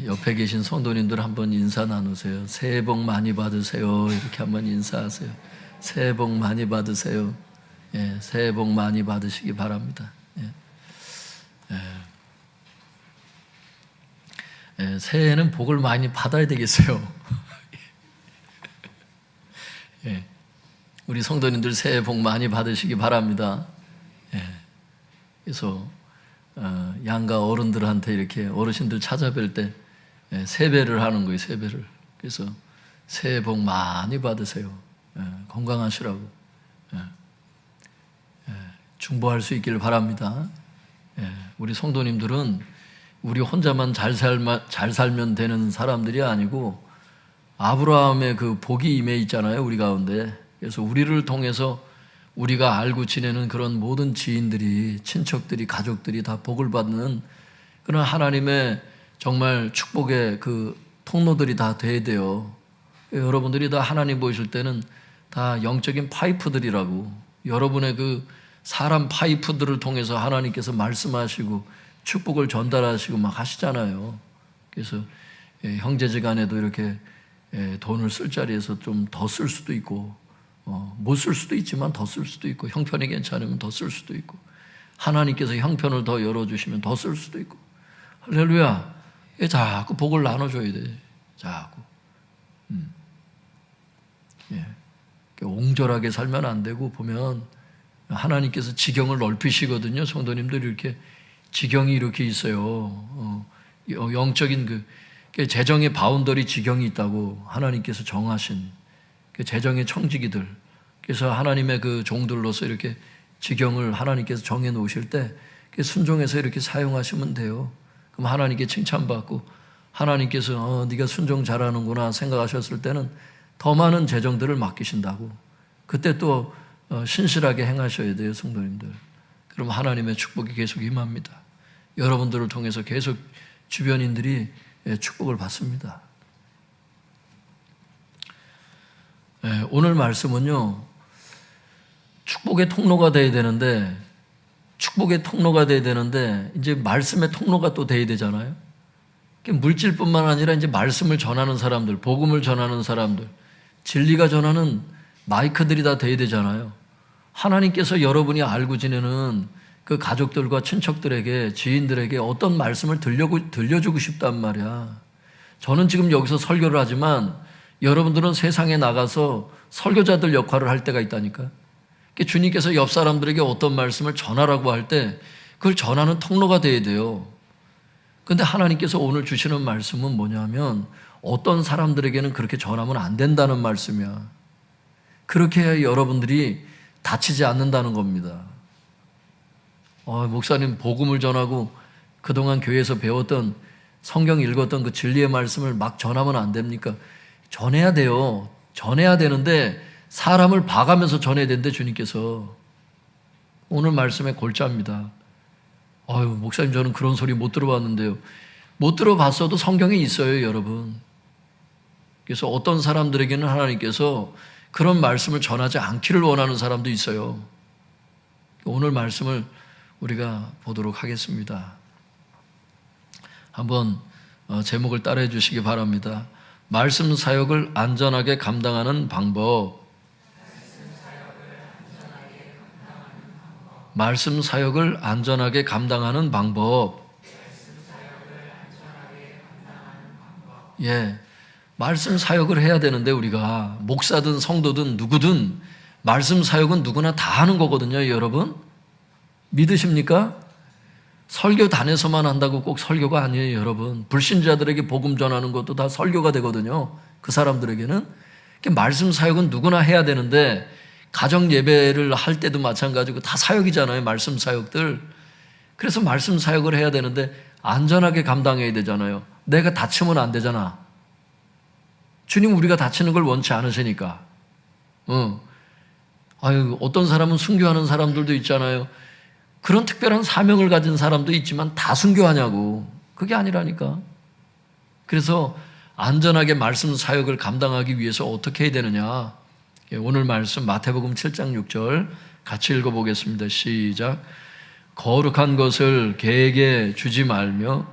옆에 계신 성도님들 한번 인사 나누세요. 새해 복 많이 받으세요. 이렇게 한번 인사하세요. 새해 복 많이 받으세요. 새해 복 많이 받으시기 바랍니다. 새해에는 복을 많이 받아야 되겠어요. 우리 성도님들 새해 복 많이 받으시기 바랍니다. 그래서 양가 어른들한테 이렇게 어르신들 찾아뵐 때 세배를 하는 거예요. 세배를. 그래서 새해 복 많이 받으세요. 건강하시라고 중보할 수 있기를 바랍니다. 우리 성도님들은 우리 혼자만 잘 살면 되는 사람들이 아니고 아브라함의 그 복이 임해 있잖아요, 우리 가운데. 그래서 우리를 통해서 우리가 알고 지내는 그런 모든 지인들이, 친척들이, 가족들이 다 복을 받는 그런 하나님의 정말 축복의 그 통로들이 다 돼야 돼요. 여러분들이 다 하나님 보실 때는 다 영적인 파이프들이라고, 여러분의 그 사람 파이프들을 통해서 하나님께서 말씀하시고 축복을 전달하시고 막 하시잖아요. 그래서 형제지간에도 이렇게 돈을 쓸 자리에서 좀 더 쓸 수도 있고, 못 쓸 수도 있지만 더 쓸 수도 있고, 형편이 괜찮으면 더 쓸 수도 있고, 하나님께서 형편을 더 열어주시면 더 쓸 수도 있고. 할렐루야. 자꾸 복을 나눠줘야 돼. 자꾸. 옹졸하게 살면 안 되고, 보면 하나님께서 지경을 넓히시거든요. 성도님들이 이렇게 지경이 이렇게 있어요. 영적인 그 재정의 바운더리 지경이 있다고 하나님께서 정하신 그 재정의 청지기들. 그래서 하나님의 그 종들로서 이렇게 지경을 하나님께서 정해 놓으실 때 순종해서 이렇게 사용하시면 돼요. 그럼 하나님께 칭찬받고, 하나님께서 네가 순종 잘하는구나 생각하셨을 때는 더 많은 재정들을 맡기신다고. 그때 또 신실하게 행하셔야 돼요, 성도님들. 그럼 하나님의 축복이 계속 임합니다. 여러분들을 통해서 계속 주변인들이 축복을 받습니다. 오늘 말씀은요, 축복의 통로가 돼야 되는데, 이제 말씀의 통로가 또 돼야 되잖아요. 물질뿐만 아니라 이제 말씀을 전하는 사람들, 복음을 전하는 사람들, 진리가 전하는 마이크들이 다 돼야 되잖아요. 하나님께서 여러분이 알고 지내는 그 가족들과 친척들에게, 지인들에게 어떤 말씀을 들려주고 싶단 말이야. 저는 지금 여기서 설교를 하지만 여러분들은 세상에 나가서 설교자들 역할을 할 때가 있다니까. 주님께서 옆 사람들에게 어떤 말씀을 전하라고 할 때 그걸 전하는 통로가 돼야 돼요. 그런데 하나님께서 오늘 주시는 말씀은 뭐냐면, 어떤 사람들에게는 그렇게 전하면 안 된다는 말씀이야. 그렇게 해야 여러분들이 다치지 않는다는 겁니다. 목사님 복음을 전하고 그동안 교회에서 배웠던, 성경 읽었던 그 진리의 말씀을 막 전하면 안 됩니까? 전해야 돼요. 전해야 되는데 사람을 봐가면서 전해야 되는데, 주님께서 오늘 말씀의 골자입니다. 목사님 저는 그런 소리 못 들어봤는데요. 못 들어봤어도 성경에 있어요, 여러분. 그래서 어떤 사람들에게는 하나님께서 그런 말씀을 전하지 않기를 원하는 사람도 있어요. 오늘 말씀을 우리가 보도록 하겠습니다. 한번 제목을 따라해 주시기 바랍니다. 말씀 사역을 안전하게 감당하는 방법. 말씀 사역을 안전하게 감당하는 방법. 말씀 사역을 해야 되는데, 우리가 목사든 성도든 누구든 말씀 사역은 누구나 다 하는 거거든요, 여러분. 믿으십니까? 설교단에서만 한다고 꼭 설교가 아니에요, 여러분. 불신자들에게 복음 전하는 것도 다 설교가 되거든요. 그 사람들에게는. 말씀 사역은 누구나 해야 되는데, 가정 예배를 할 때도 마찬가지고 다 사역이잖아요, 말씀 사역들. 그래서 말씀 사역을 해야 되는데 안전하게 감당해야 되잖아요. 내가 다치면 안 되잖아. 주님 우리가 다치는 걸 원치 않으시니까. 어떤 사람은 순교하는 사람들도 있잖아요. 그런 특별한 사명을 가진 사람도 있지만 다 순교하냐고. 그게 아니라니까. 그래서 안전하게 말씀 사역을 감당하기 위해서 어떻게 해야 되느냐. 오늘 말씀 마태복음 7장 6절 같이 읽어보겠습니다. 시작. 거룩한 것을 개에게 주지 말며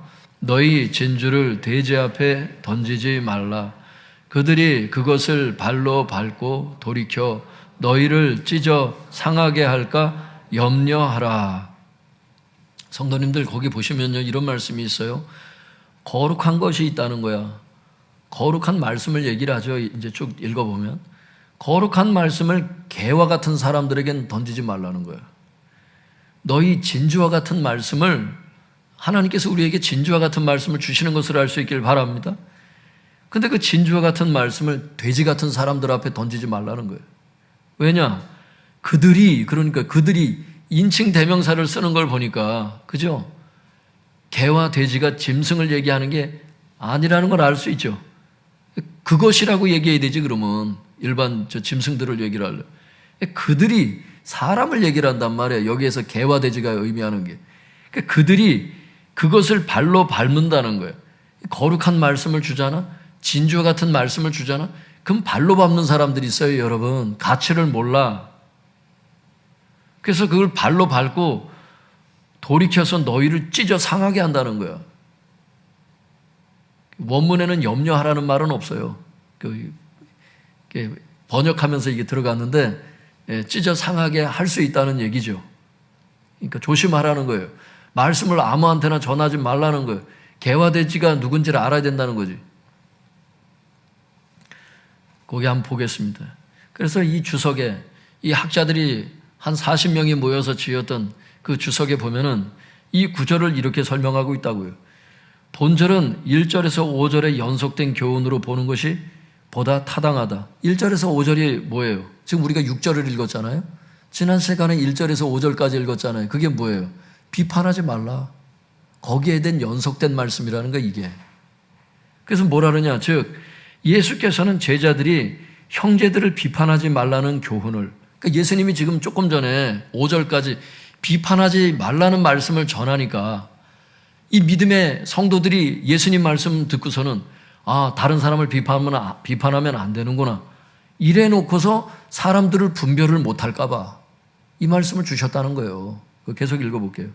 너희 진주를 돼지 앞에 던지지 말라. 그들이 그것을 발로 밟고 돌이켜 너희를 찢어 상하게 할까 염려하라. 성도님들, 거기 보시면요, 이런 말씀이 있어요. 거룩한 것이 있다는 거야. 거룩한 말씀을 얘기를 하죠. 이제 쭉 읽어보면 거룩한 말씀을 개와 같은 사람들에겐 던지지 말라는 거야. 너희 진주와 같은 말씀을, 하나님께서 우리에게 진주와 같은 말씀을 주시는 것을 알 수 있길 바랍니다. 근데 그 진주와 같은 말씀을 돼지 같은 사람들 앞에 던지지 말라는 거예요. 왜냐? 그들이 인칭 대명사를 쓰는 걸 보니까, 그죠? 개와 돼지가 짐승을 얘기하는 게 아니라는 걸 알 수 있죠. 그것이라고 얘기해야 되지, 그러면. 일반 짐승들을 얘기를 하려. 그들이 사람을 얘기를 한단 말이에요. 여기에서 개와 돼지가 의미하는 게. 그들이 그것을 발로 밟는다는 거예요. 거룩한 말씀을 주잖아? 진주와 같은 말씀을 주잖아? 그럼 발로 밟는 사람들이 있어요, 여러분. 가치를 몰라. 그래서 그걸 발로 밟고 돌이켜서 너희를 찢어 상하게 한다는 거야. 원문에는 염려하라는 말은 없어요. 번역하면서 이게 들어갔는데, 찢어 상하게 할 수 있다는 얘기죠. 그러니까 조심하라는 거예요. 말씀을 아무한테나 전하지 말라는 거예요. 개와 돼지가 누군지를 알아야 된다는 거지. 거기 한번 보겠습니다. 그래서 이 주석에, 이 학자들이 한 40명이 모여서 지었던 그 주석에 보면은 이 구절을 이렇게 설명하고 있다고요. 본절은 1절에서 5절의 연속된 교훈으로 보는 것이 보다 타당하다. 1절에서 5절이 뭐예요? 지금 우리가 6절을 읽었잖아요. 지난 시간에 1절에서 5절까지 읽었잖아요. 그게 뭐예요? 비판하지 말라. 거기에 대한 연속된 말씀이라는 거, 이게. 그래서 뭐라 그러냐? 즉 예수께서는 제자들이 형제들을 비판하지 말라는 교훈을, 그러니까 예수님이 지금 조금 전에 5절까지 비판하지 말라는 말씀을 전하니까 이 믿음의 성도들이 예수님 말씀 듣고서는 다른 사람을 비판하면 안 되는구나, 이래 놓고서 사람들을 분별을 못할까 봐 이 말씀을 주셨다는 거예요. 계속 읽어볼게요.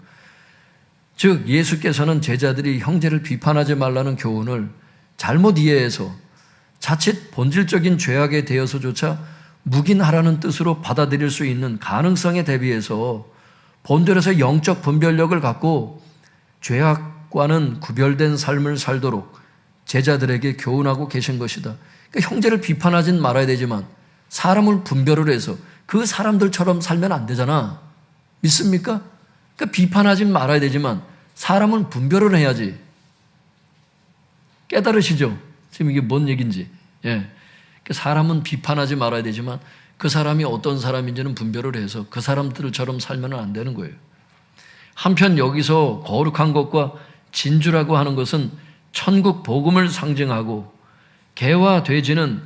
즉 예수께서는 제자들이 형제를 비판하지 말라는 교훈을 잘못 이해해서 자칫 본질적인 죄악에 대해서조차 묵인하라는 뜻으로 받아들일 수 있는 가능성에 대비해서 본절에서 영적 분별력을 갖고 죄악과는 구별된 삶을 살도록 제자들에게 교훈하고 계신 것이다. 그러니까 형제를 비판하진 말아야 되지만 사람을 분별을 해서 그 사람들처럼 살면 안 되잖아. 믿습니까? 그러니까 비판하진 말아야 되지만 사람은 분별을 해야지. 깨달으시죠? 지금 이게 뭔 얘기인지. 예. 사람은 비판하지 말아야 되지만 그 사람이 어떤 사람인지는 분별을 해서 그 사람들처럼 살면 안 되는 거예요. 한편 여기서 거룩한 것과 진주라고 하는 것은 천국 복음을 상징하고, 개와 돼지는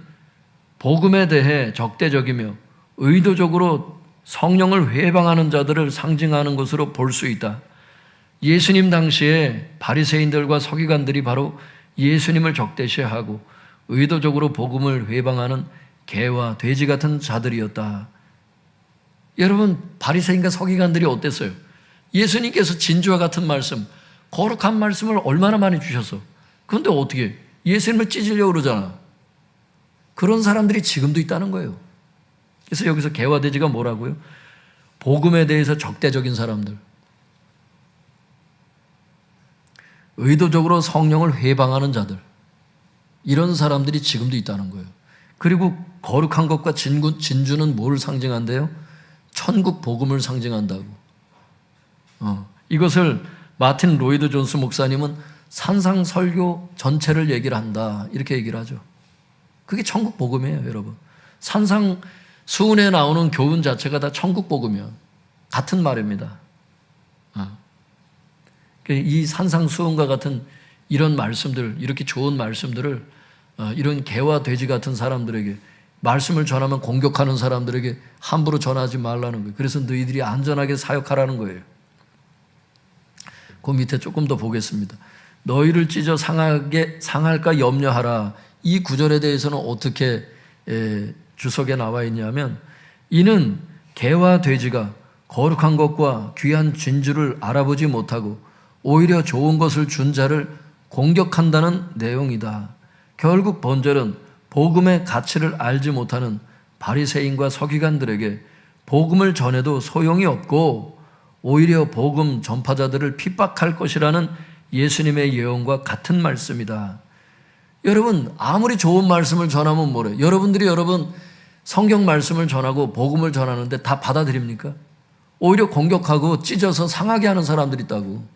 복음에 대해 적대적이며 의도적으로 성령을 회방하는 자들을 상징하는 것으로 볼 수 있다. 예수님 당시에 바리새인들과 서기관들이 바로 예수님을 적대시하고 의도적으로 복음을 회방하는 개와 돼지 같은 자들이었다. 여러분, 바리새인과 서기관들이 어땠어요? 예수님께서 진주와 같은 말씀, 거룩한 말씀을 얼마나 많이 주셨어. 그런데 어떻게 예수님을 찢으려고 그러잖아. 그런 사람들이 지금도 있다는 거예요. 그래서 여기서 개와 돼지가 뭐라고요? 복음에 대해서 적대적인 사람들, 의도적으로 성령을 회방하는 자들, 이런 사람들이 지금도 있다는 거예요. 그리고 거룩한 것과 진주는 뭘 상징한대요? 천국 복음을 상징한다고. 이것을 마틴 로이드 존스 목사님은 산상설교 전체를 얘기를 한다, 이렇게 얘기를 하죠. 그게 천국 복음이에요, 여러분. 산상수훈에 나오는 교훈 자체가 다 천국 복음이야. 같은 말입니다. 이 산상수훈과 같은 이런 말씀들, 이렇게 좋은 말씀들을 이런 개와 돼지 같은 사람들에게, 말씀을 전하면 공격하는 사람들에게 함부로 전하지 말라는 거예요. 그래서 너희들이 안전하게 사역하라는 거예요. 그 밑에 조금 더 보겠습니다. 너희를 찢어 상할까 염려하라. 이 구절에 대해서는 어떻게 주석에 나와 있냐면, 이는 개와 돼지가 거룩한 것과 귀한 진주를 알아보지 못하고 오히려 좋은 것을 준 자를 공격한다는 내용이다. 결국 본절은 복음의 가치를 알지 못하는 바리새인과 서기관들에게 복음을 전해도 소용이 없고 오히려 복음 전파자들을 핍박할 것이라는 예수님의 예언과 같은 말씀이다. 여러분, 아무리 좋은 말씀을 전하면 뭐래? 여러분들이 성경 말씀을 전하고 복음을 전하는데 다 받아들입니까? 오히려 공격하고 찢어서 상하게 하는 사람들이 있다고.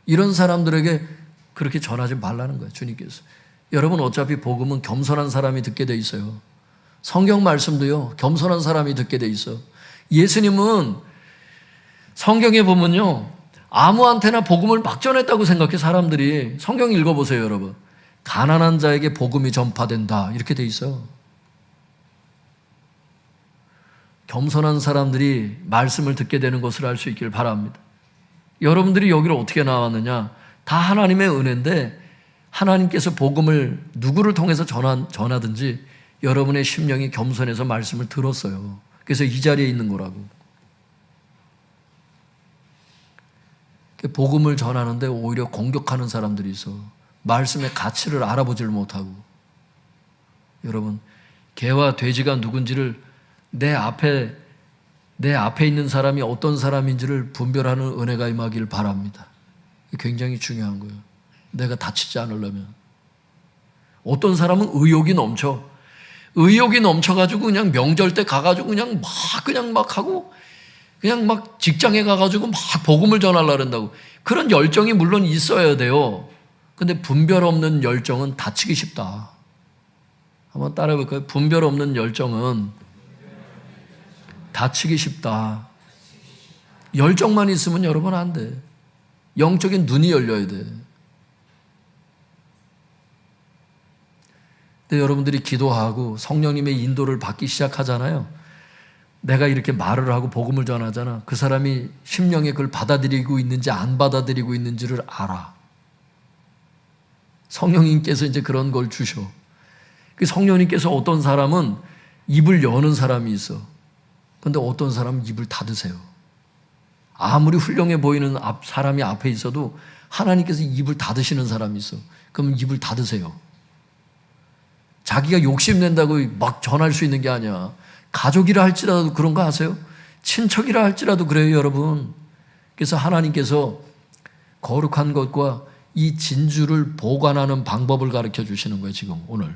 이런 사람들에게 그렇게 전하지 말라는 거예요, 주님께서. 여러분, 어차피 복음은 겸손한 사람이 듣게 돼 있어요. 성경 말씀도요, 겸손한 사람이 듣게 돼 있어. 예수님은 성경에 보면요, 아무한테나 복음을 막 전했다고 생각해, 사람들이. 성경 읽어보세요, 여러분. 가난한 자에게 복음이 전파된다, 이렇게 돼 있어요. 겸손한 사람들이 말씀을 듣게 되는 것을 알 수 있길 바랍니다. 여러분들이 여기를 어떻게 나왔느냐? 다 하나님의 은혜인데 하나님께서 복음을 누구를 통해서 전하든지 여러분의 심령이 겸손해서 말씀을 들었어요. 그래서 이 자리에 있는 거라고. 복음을 전하는데 오히려 공격하는 사람들이 있어. 말씀의 가치를 알아보지를 못하고. 여러분, 개와 돼지가 누군지를 내 앞에 있는 사람이 어떤 사람인지를 분별하는 은혜가 임하길 바랍니다. 굉장히 중요한 거예요. 내가 다치지 않으려면. 어떤 사람은 의욕이 넘쳐가지고 그냥 명절 때 가가지고 그냥 막 하고 그냥 막 직장에 가가지고 막 복음을 전하려고 한다고. 그런 열정이 물론 있어야 돼요. 근데 분별 없는 열정은 다치기 쉽다. 한번 따라해 볼까요? 분별 없는 열정은 다치기 쉽다. 열정만 있으면 여러분 안 돼. 영적인 눈이 열려야 돼. 근데 여러분들이 기도하고 성령님의 인도를 받기 시작하잖아요. 내가 이렇게 말을 하고 복음을 전하잖아. 그 사람이 심령에 그걸 받아들이고 있는지 안 받아들이고 있는지를 알아. 성령님께서 이제 그런 걸 주셔. 그 성령님께서 어떤 사람은 입을 여는 사람이 있어. 근데 어떤 사람은 입을 닫으세요. 아무리 훌륭해 보이는 사람이 앞에 있어도 하나님께서 입을 닫으시는 사람이 있어. 그럼 입을 닫으세요. 자기가 욕심낸다고 막 전할 수 있는 게 아니야. 가족이라 할지라도 그런 거 아세요? 친척이라 할지라도 그래요, 여러분. 그래서 하나님께서 거룩한 것과 이 진주를 보관하는 방법을 가르쳐 주시는 거예요, 지금 오늘.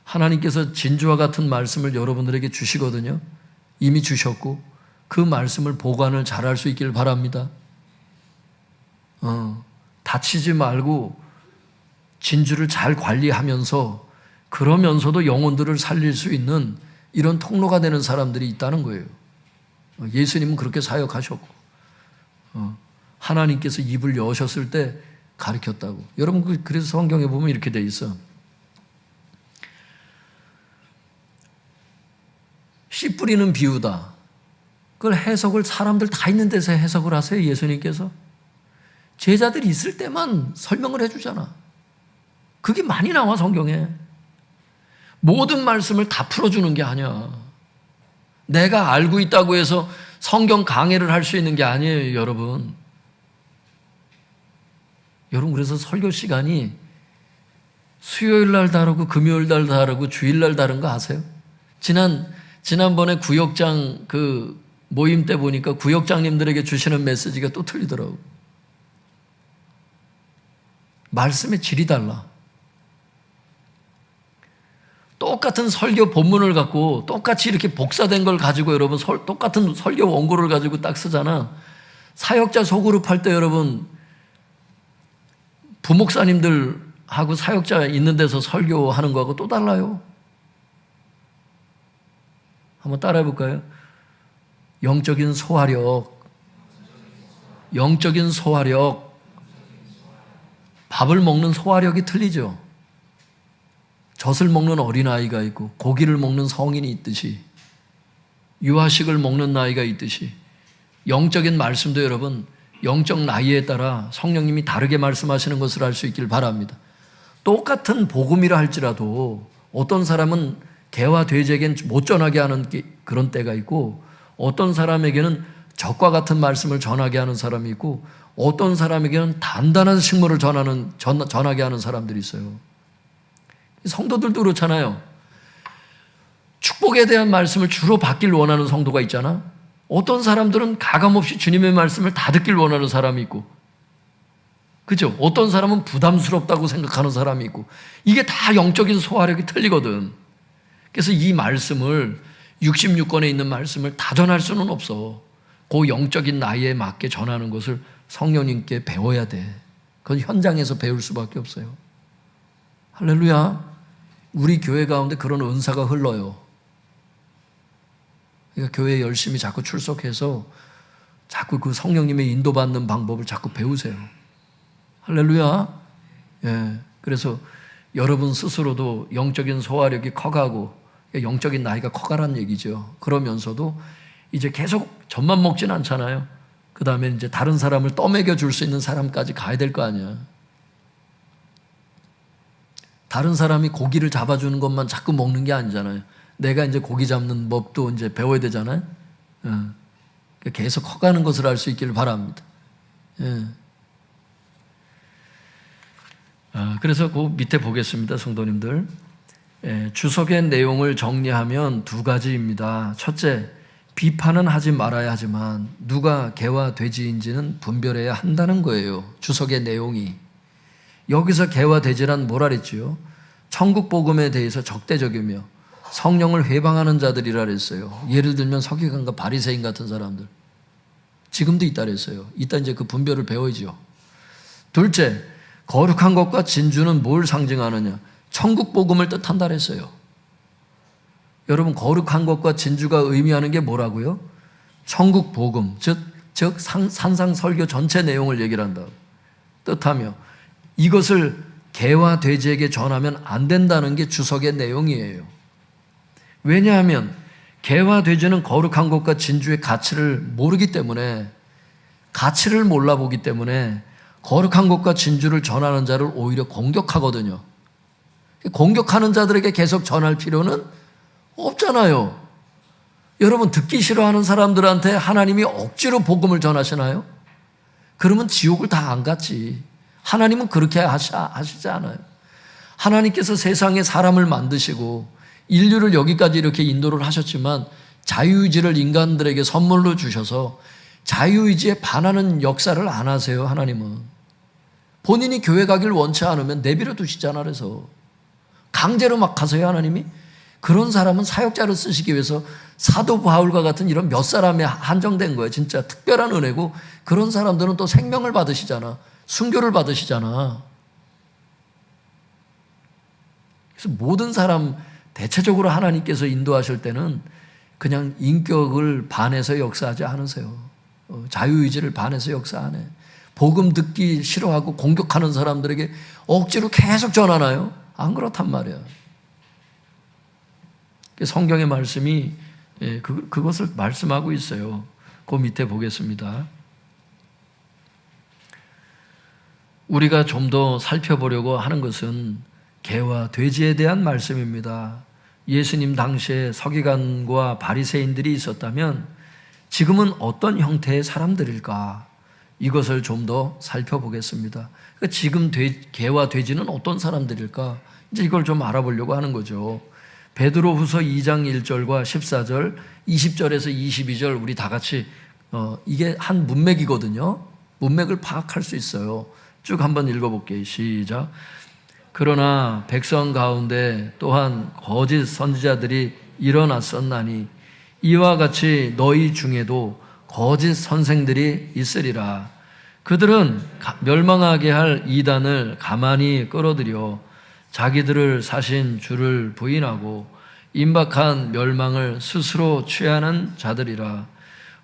하나님께서 진주와 같은 말씀을 여러분들에게 주시거든요. 이미 주셨고 그 말씀을 보관을 잘할 수 있길 바랍니다. 다치지 말고 진주를 잘 관리하면서 그러면서도 영혼들을 살릴 수 있는 이런 통로가 되는 사람들이 있다는 거예요. 예수님은 그렇게 사역하셨고 하나님께서 입을 여셨을 때 가르쳤다고. 여러분, 그래서 성경에 보면 이렇게 돼 있어. 씨 뿌리는 비유다. 그걸 해석을 사람들 다 있는 데서 해석을 하세요, 예수님께서. 제자들이 있을 때만 설명을 해주잖아. 그게 많이 나와, 성경에. 모든 말씀을 다 풀어주는 게 아니야. 내가 알고 있다고 해서 성경 강해를 할 수 있는 게 아니에요, 여러분. 여러분, 그래서 설교 시간이 수요일 날 다르고 금요일 날 다르고 주일 날 다른 거 아세요? 지난번에 구역장 그 모임 때 보니까 구역장님들에게 주시는 메시지가 또 틀리더라고. 말씀의 질이 달라. 똑같은 설교 본문을 갖고 똑같이 이렇게 복사된 걸 가지고 여러분 똑같은 설교 원고를 가지고 딱 쓰잖아. 사역자 소그룹 할 때 여러분 부목사님들하고 사역자 있는 데서 설교하는 거하고 또 달라요. 한번 따라해 볼까요? 영적인 소화력. 밥을 먹는 소화력이 틀리죠. 젖을 먹는 어린아이가 있고 고기를 먹는 성인이 있듯이 유아식을 먹는 나이가 있듯이 영적인 말씀도 여러분 영적 나이에 따라 성령님이 다르게 말씀하시는 것을 알 수 있길 바랍니다. 똑같은 복음이라 할지라도 어떤 사람은 개와 돼지에겐 못 전하게 하는 그런 때가 있고 어떤 사람에게는 적과 같은 말씀을 전하게 하는 사람이 있고, 어떤 사람에게는 단단한 식물을 전하게 하는 사람들이 있어요. 성도들도 그렇잖아요. 축복에 대한 말씀을 주로 받길 원하는 성도가 있잖아. 어떤 사람들은 가감없이 주님의 말씀을 다 듣길 원하는 사람이 있고, 그죠? 어떤 사람은 부담스럽다고 생각하는 사람이 있고, 이게 다 영적인 소화력이 틀리거든. 그래서 이 말씀을 66권에 있는 말씀을 다 전할 수는 없어. 그 영적인 나이에 맞게 전하는 것을 성령님께 배워야 돼. 그건 현장에서 배울 수밖에 없어요. 할렐루야. 우리 교회 가운데 그런 은사가 흘러요. 그러니까 교회에 열심히 자꾸 출석해서 자꾸 그 성령님의 인도받는 방법을 자꾸 배우세요. 할렐루야. 예. 그래서 여러분 스스로도 영적인 소화력이 커가고, 영적인 나이가 커가라는 얘기죠. 그러면서도 이제 계속 젖만 먹진 않잖아요. 그 다음에 이제 다른 사람을 떠먹여 줄 수 있는 사람까지 가야 될 거 아니야. 다른 사람이 고기를 잡아주는 것만 자꾸 먹는 게 아니잖아요. 내가 이제 고기 잡는 법도 이제 배워야 되잖아요. 계속 커가는 것을 알 수 있기를 바랍니다. 그래서 그 밑에 보겠습니다, 성도님들. 주석의 내용을 정리하면 두 가지입니다. 첫째, 비판은 하지 말아야 하지만 누가 개와 돼지인지는 분별해야 한다는 거예요. 주석의 내용이. 여기서 개와 돼지란 뭐라 그랬지요? 천국 복음에 대해서 적대적이며 성령을 회방하는 자들이라 그랬어요. 예를 들면 서기관과 바리새인 같은 사람들. 지금도 있다 그랬어요. 이따 이제 그 분별을 배워야죠. 둘째, 거룩한 것과 진주는 뭘 상징하느냐? 천국 복음을 뜻한다 그랬어요. 여러분, 거룩한 것과 진주가 의미하는 게 뭐라고요? 천국 복음, 즉 산상 설교 전체 내용을 얘기를 한다. 뜻하며 이것을 개와 돼지에게 전하면 안 된다는 게 주석의 내용이에요. 왜냐하면 개와 돼지는 거룩한 것과 진주의 가치를 모르기 때문에, 가치를 몰라보기 때문에 거룩한 것과 진주를 전하는 자를 오히려 공격하거든요. 공격하는 자들에게 계속 전할 필요는 없잖아요. 여러분, 듣기 싫어하는 사람들한테 하나님이 억지로 복음을 전하시나요? 그러면 지옥을 다 안 갔지. 하나님은 그렇게 하시지 않아요. 하나님께서 세상에 사람을 만드시고 인류를 여기까지 이렇게 인도를 하셨지만 자유의지를 인간들에게 선물로 주셔서 자유의지에 반하는 역사를 안 하세요. 하나님은 본인이 교회 가길 원치 않으면 내버려 두시잖아. 그래서 강제로 막 하세요. 하나님이. 그런 사람은 사역자를 쓰시기 위해서 사도 바울과 같은 이런 몇 사람에 한정된 거예요. 진짜 특별한 은혜고, 그런 사람들은 또 생명을 받으시잖아. 순교를 받으시잖아. 그래서 모든 사람 대체적으로 하나님께서 인도하실 때는 그냥 인격을 반해서 역사하지 않으세요. 자유의지를 반해서 역사 안 해. 복음 듣기 싫어하고 공격하는 사람들에게 억지로 계속 전하나요? 안 그렇단 말이야. 성경의 말씀이 그것을 말씀하고 있어요. 그 밑에 보겠습니다. 우리가 좀 더 살펴보려고 하는 것은 개와 돼지에 대한 말씀입니다. 예수님 당시에 서기관과 바리새인들이 있었다면 지금은 어떤 형태의 사람들일까? 이것을 좀 더 살펴보겠습니다. 그러니까 지금 개와 돼지는 어떤 사람들일까? 이제 이걸 좀 알아보려고 하는 거죠. 베드로후서 2장 1절과 14절, 20절에서 22절 우리 다 같이 이게 한 문맥이거든요. 문맥을 파악할 수 있어요. 쭉 한번 읽어볼게요. 시작. 그러나 백성 가운데 또한 거짓 선지자들이 일어났었나니 이와 같이 너희 중에도 거짓 선생들이 있으리라. 그들은 멸망하게 할 이단을 가만히 끌어들여 자기들을 사신 주를 부인하고 임박한 멸망을 스스로 취하는 자들이라.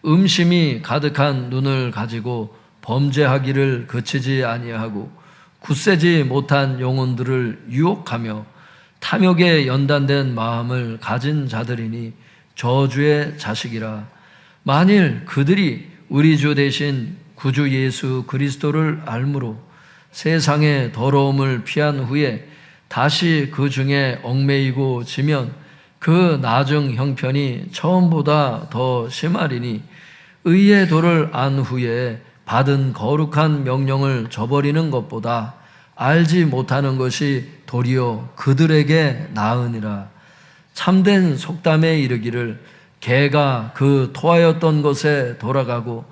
음심이 가득한 눈을 가지고 범죄하기를 그치지 아니하고 굳세지 못한 영혼들을 유혹하며 탐욕에 연단된 마음을 가진 자들이니 저주의 자식이라. 만일 그들이 우리 주 대신 구주 예수 그리스도를 알므로 세상의 더러움을 피한 후에 다시 그 중에 얽매이고 지면 그 나중 형편이 처음보다 더 심하리니 의의 도를 안 후에 받은 거룩한 명령을 저버리는 것보다 알지 못하는 것이 도리어 그들에게 나으니라. 참된 속담에 이르기를 개가 그 토하였던 곳에 돌아가고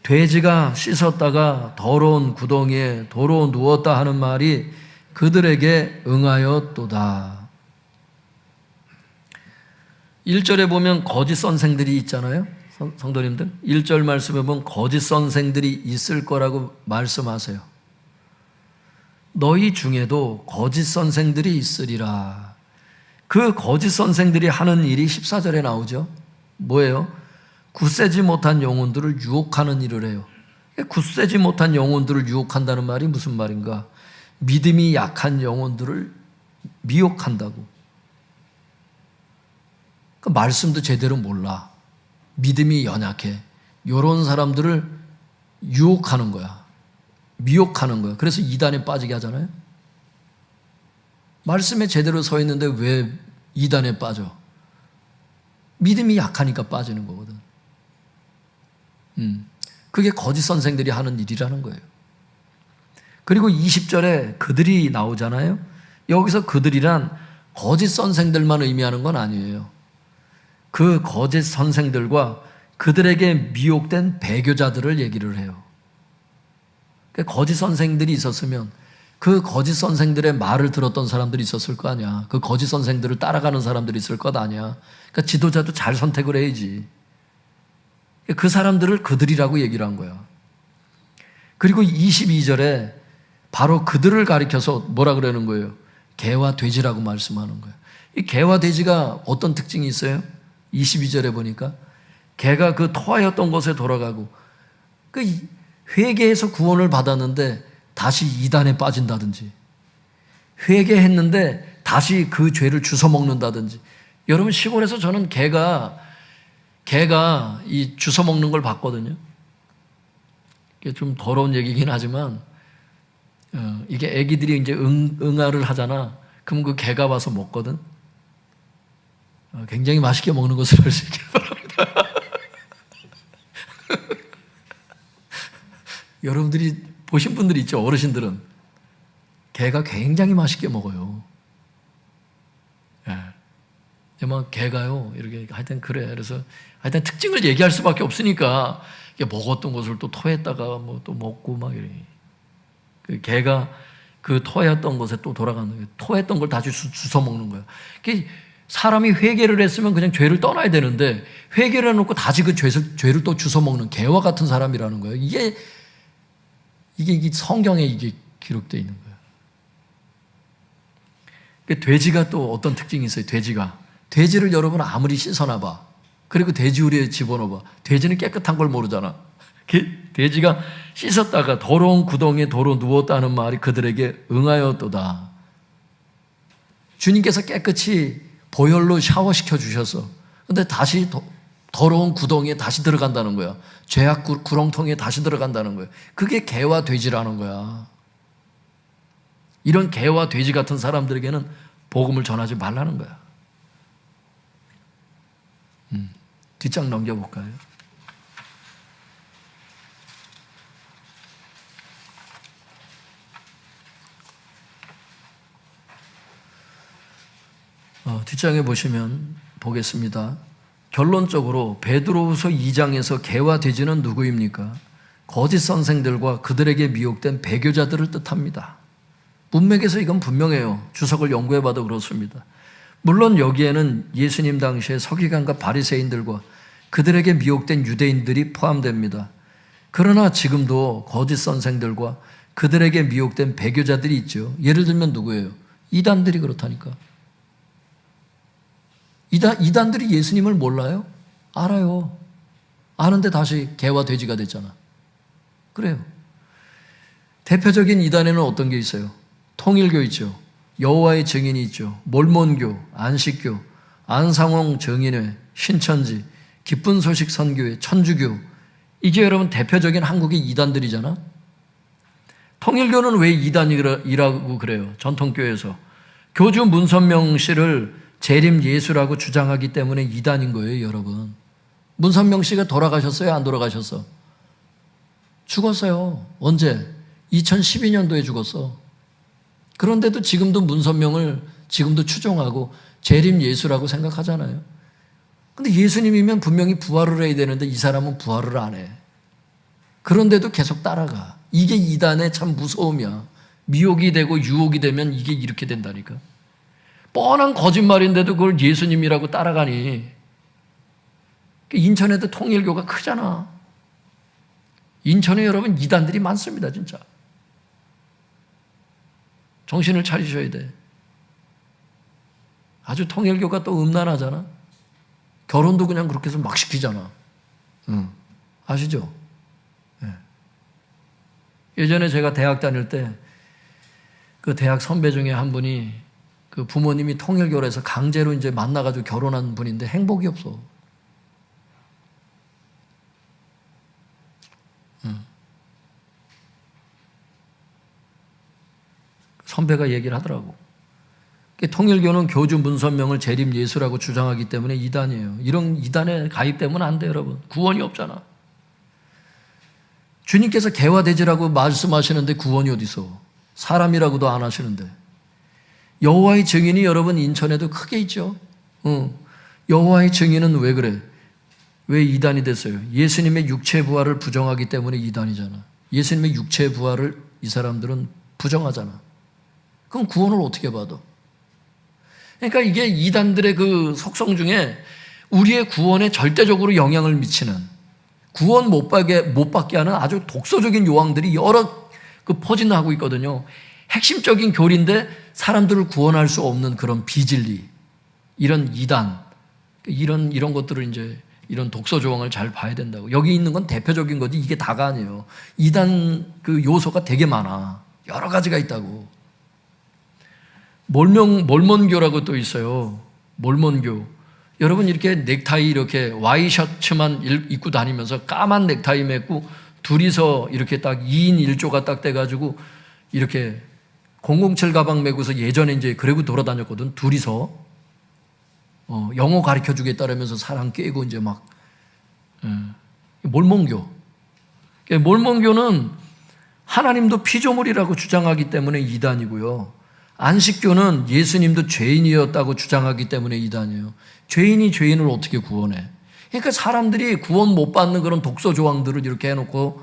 돼지가 씻었다가 더러운 구덩이에 도로 누웠다 하는 말이 그들에게 응하였도다. 1절에 보면 거짓 선생들이 있잖아요. 성도님들 1절 말씀에 보면 거짓 선생들이 있을 거라고 말씀하세요. 너희 중에도 거짓 선생들이 있으리라. 그 거짓 선생들이 하는 일이 14절에 나오죠. 뭐예요? 굳세지 못한 영혼들을 유혹하는 일을 해요. 굳세지 못한 영혼들을 유혹한다는 말이 무슨 말인가? 믿음이 약한 영혼들을 미혹한다고. 그 말씀도 제대로 몰라. 믿음이 연약해. 이런 사람들을 유혹하는 거야. 미혹하는 거야. 그래서 이단에 빠지게 하잖아요. 말씀에 제대로 서 있는데 왜 이단에 빠져? 믿음이 약하니까 빠지는 거거든. 그게 거짓 선생들이 하는 일이라는 거예요. 그리고 20절에 그들이 나오잖아요. 여기서 그들이란 거짓 선생들만 의미하는 건 아니에요. 그 거짓 선생들과 그들에게 미혹된 배교자들을 얘기를 해요. 거짓 선생들이 있었으면 그 거짓 선생들의 말을 들었던 사람들이 있었을 거 아니야. 그 거짓 선생들을 따라가는 사람들이 있을 것 아니야. 그러니까 지도자도 잘 선택을 해야지. 그 사람들을 그들이라고 얘기를 한 거야. 그리고 22절에 바로 그들을 가리켜서 뭐라 그러는 거예요? 개와 돼지라고 말씀하는 거예요. 이 개와 돼지가 어떤 특징이 있어요? 22절에 보니까 개가 그 토하였던 곳에 돌아가고 그 회개해서 구원을 받았는데 다시 이단에 빠진다든지, 회개했는데 다시 그 죄를 주워 먹는다든지. 여러분, 시골에서 저는 개가 이 주워 먹는 걸 봤거든요. 이게 좀 더러운 얘기긴 하지만 이게 애기들이 이제 응아를 하잖아. 그럼 그 개가 와서 먹거든. 굉장히 맛있게 먹는 것을 알 수 있길 바랍니다. 여러분들이 보신 분들이 있죠. 어르신들은 개가 굉장히 맛있게 먹어요. 예. 막 개가요 이렇게 하여튼 그래. 그래서 하여튼 특징을 얘기할 수밖에 없으니까 이게 먹었던 것을 또 토했다가 뭐 또 먹고 막 이래. 그 개가 그 토했던 곳에 또 돌아가는 거예요. 토했던 걸 다시 주워 먹는 거예요. 사람이 회개를 했으면 그냥 죄를 떠나야 되는데 회개를 해놓고 다시 그 죄를 또 주워 먹는 개와 같은 사람이라는 거예요. 이게 성경에 이게 기록되어 있는 거예요. 돼지가 또 어떤 특징이 있어요. 돼지를 여러분 아무리 씻어놔봐. 그리고 돼지우리에 집어넣어봐. 돼지는 깨끗한 걸 모르잖아. 돼지가 씻었다가 더러운 구덩이에 도로 누웠다는 말이 그들에게 응하였도다. 주님께서 깨끗이 보혈로 샤워시켜 주셔서 근데 다시 더러운 구덩이에 다시 들어간다는 거야. 죄악 구렁텅이에 다시 들어간다는 거야. 그게 개와 돼지라는 거야. 이런 개와 돼지 같은 사람들에게는 복음을 전하지 말라는 거야. 뒷장 넘겨볼까요? 뒷장에 보시면 보겠습니다. 결론적으로 베드로후서 2장에서 개와 돼지는 누구입니까? 거짓 선생들과 그들에게 미혹된 배교자들을 뜻합니다. 문맥에서 이건 분명해요. 주석을 연구해봐도 그렇습니다. 물론 여기에는 예수님 당시의 서기관과 바리새인들과 그들에게 미혹된 유대인들이 포함됩니다. 그러나 지금도 거짓 선생들과 그들에게 미혹된 배교자들이 있죠. 예를 들면 누구예요? 이단들이 그렇다니까. 이단들이 예수님을 몰라요? 알아요. 아는데 다시 개와 돼지가 됐잖아. 그래요. 대표적인 이단에는 어떤 게 있어요? 통일교 있죠. 여호와의 증인이 있죠. 몰몬교, 안식교, 안상홍 정인회, 신천지, 기쁜 소식 선교회, 천주교. 이게 여러분 대표적인 한국의 이단들이잖아. 통일교는 왜 이단이라고 그래요? 전통교회에서. 교주 문선명 씨를 재림 예수라고 주장하기 때문에 이단인 거예요, 여러분. 문선명 씨가 돌아가셨어요? 안 돌아가셨어? 죽었어요. 언제? 2012년도에 죽었어. 그런데도 지금도 문선명을 지금도 추종하고 재림 예수라고 생각하잖아요. 근데 예수님이면 분명히 부활을 해야 되는데 이 사람은 부활을 안 해. 그런데도 계속 따라가. 이게 이단의 참 무서움이야. 미혹이 되고 유혹이 되면 이게 이렇게 된다니까. 뻔한 거짓말인데도 그걸 예수님이라고 따라가니. 인천에도 통일교가 크잖아. 인천에 여러분 이단들이 많습니다, 진짜. 정신을 차리셔야 돼. 아주 통일교가 또 음란하잖아. 결혼도 그냥 그렇게 해서 막 시키잖아. 아시죠? 네. 예전에 제가 대학 다닐 때 그 대학 선배 중에 한 분이 그 부모님이 통일교라서 강제로 이제 만나가지고 결혼한 분인데 행복이 없어. 선배가 얘기를 하더라고. 통일교는 교주 문선명을 재림 예수라고 주장하기 때문에 이단이에요. 이런 이단에 가입되면 안 돼요, 여러분. 구원이 없잖아. 주님께서 개화되지라고 말씀하시는데 구원이 어디 있어? 사람이라고도 안 하시는데. 여호와의 증인이 여러분 인천에도 크게 있죠. 여호와의 증인은 왜 그래? 왜 이단이 됐어요? 예수님의 육체 부활을 부정하기 때문에 이단이잖아. 예수님의 육체 부활을 이 사람들은 부정하잖아. 그럼 구원을 어떻게 받아? 그러니까 이게 이단들의 그 속성 중에 우리의 구원에 절대적으로 영향을 미치는, 구원 못 받게 하는 아주 독소적인 요항들이 여러 그 포진하고 있거든요. 핵심적인 교리인데 사람들을 구원할 수 없는 그런 비진리, 이런 이단, 이런 것들을 이제 이런 독소 조항을 잘 봐야 된다고. 여기 있는 건 대표적인 거지 이게 다가 아니에요. 이단 그 요소가 되게 많아. 여러 가지가 있다고. 몰몬교라고 또 있어요. 몰몬교. 여러분 이렇게 넥타이 이렇게 와이셔츠만 입고 다니면서 까만 넥타이 맺고 둘이서 이렇게 딱 2인 1조가 딱 돼가지고 이렇게 007 가방 메고서 예전에 이제 그러고 돌아다녔거든. 둘이서 영어 가르쳐 주겠다라면서 사람 깨고 이제 막 몰몬교. 몰몬교는 하나님도 피조물이라고 주장하기 때문에 이단이고요. 안식교는 예수님도 죄인이었다고 주장하기 때문에 이단이에요. 죄인이 죄인을 어떻게 구원해? 그러니까 사람들이 구원 못 받는 그런 독소 조항들을 이렇게 해놓고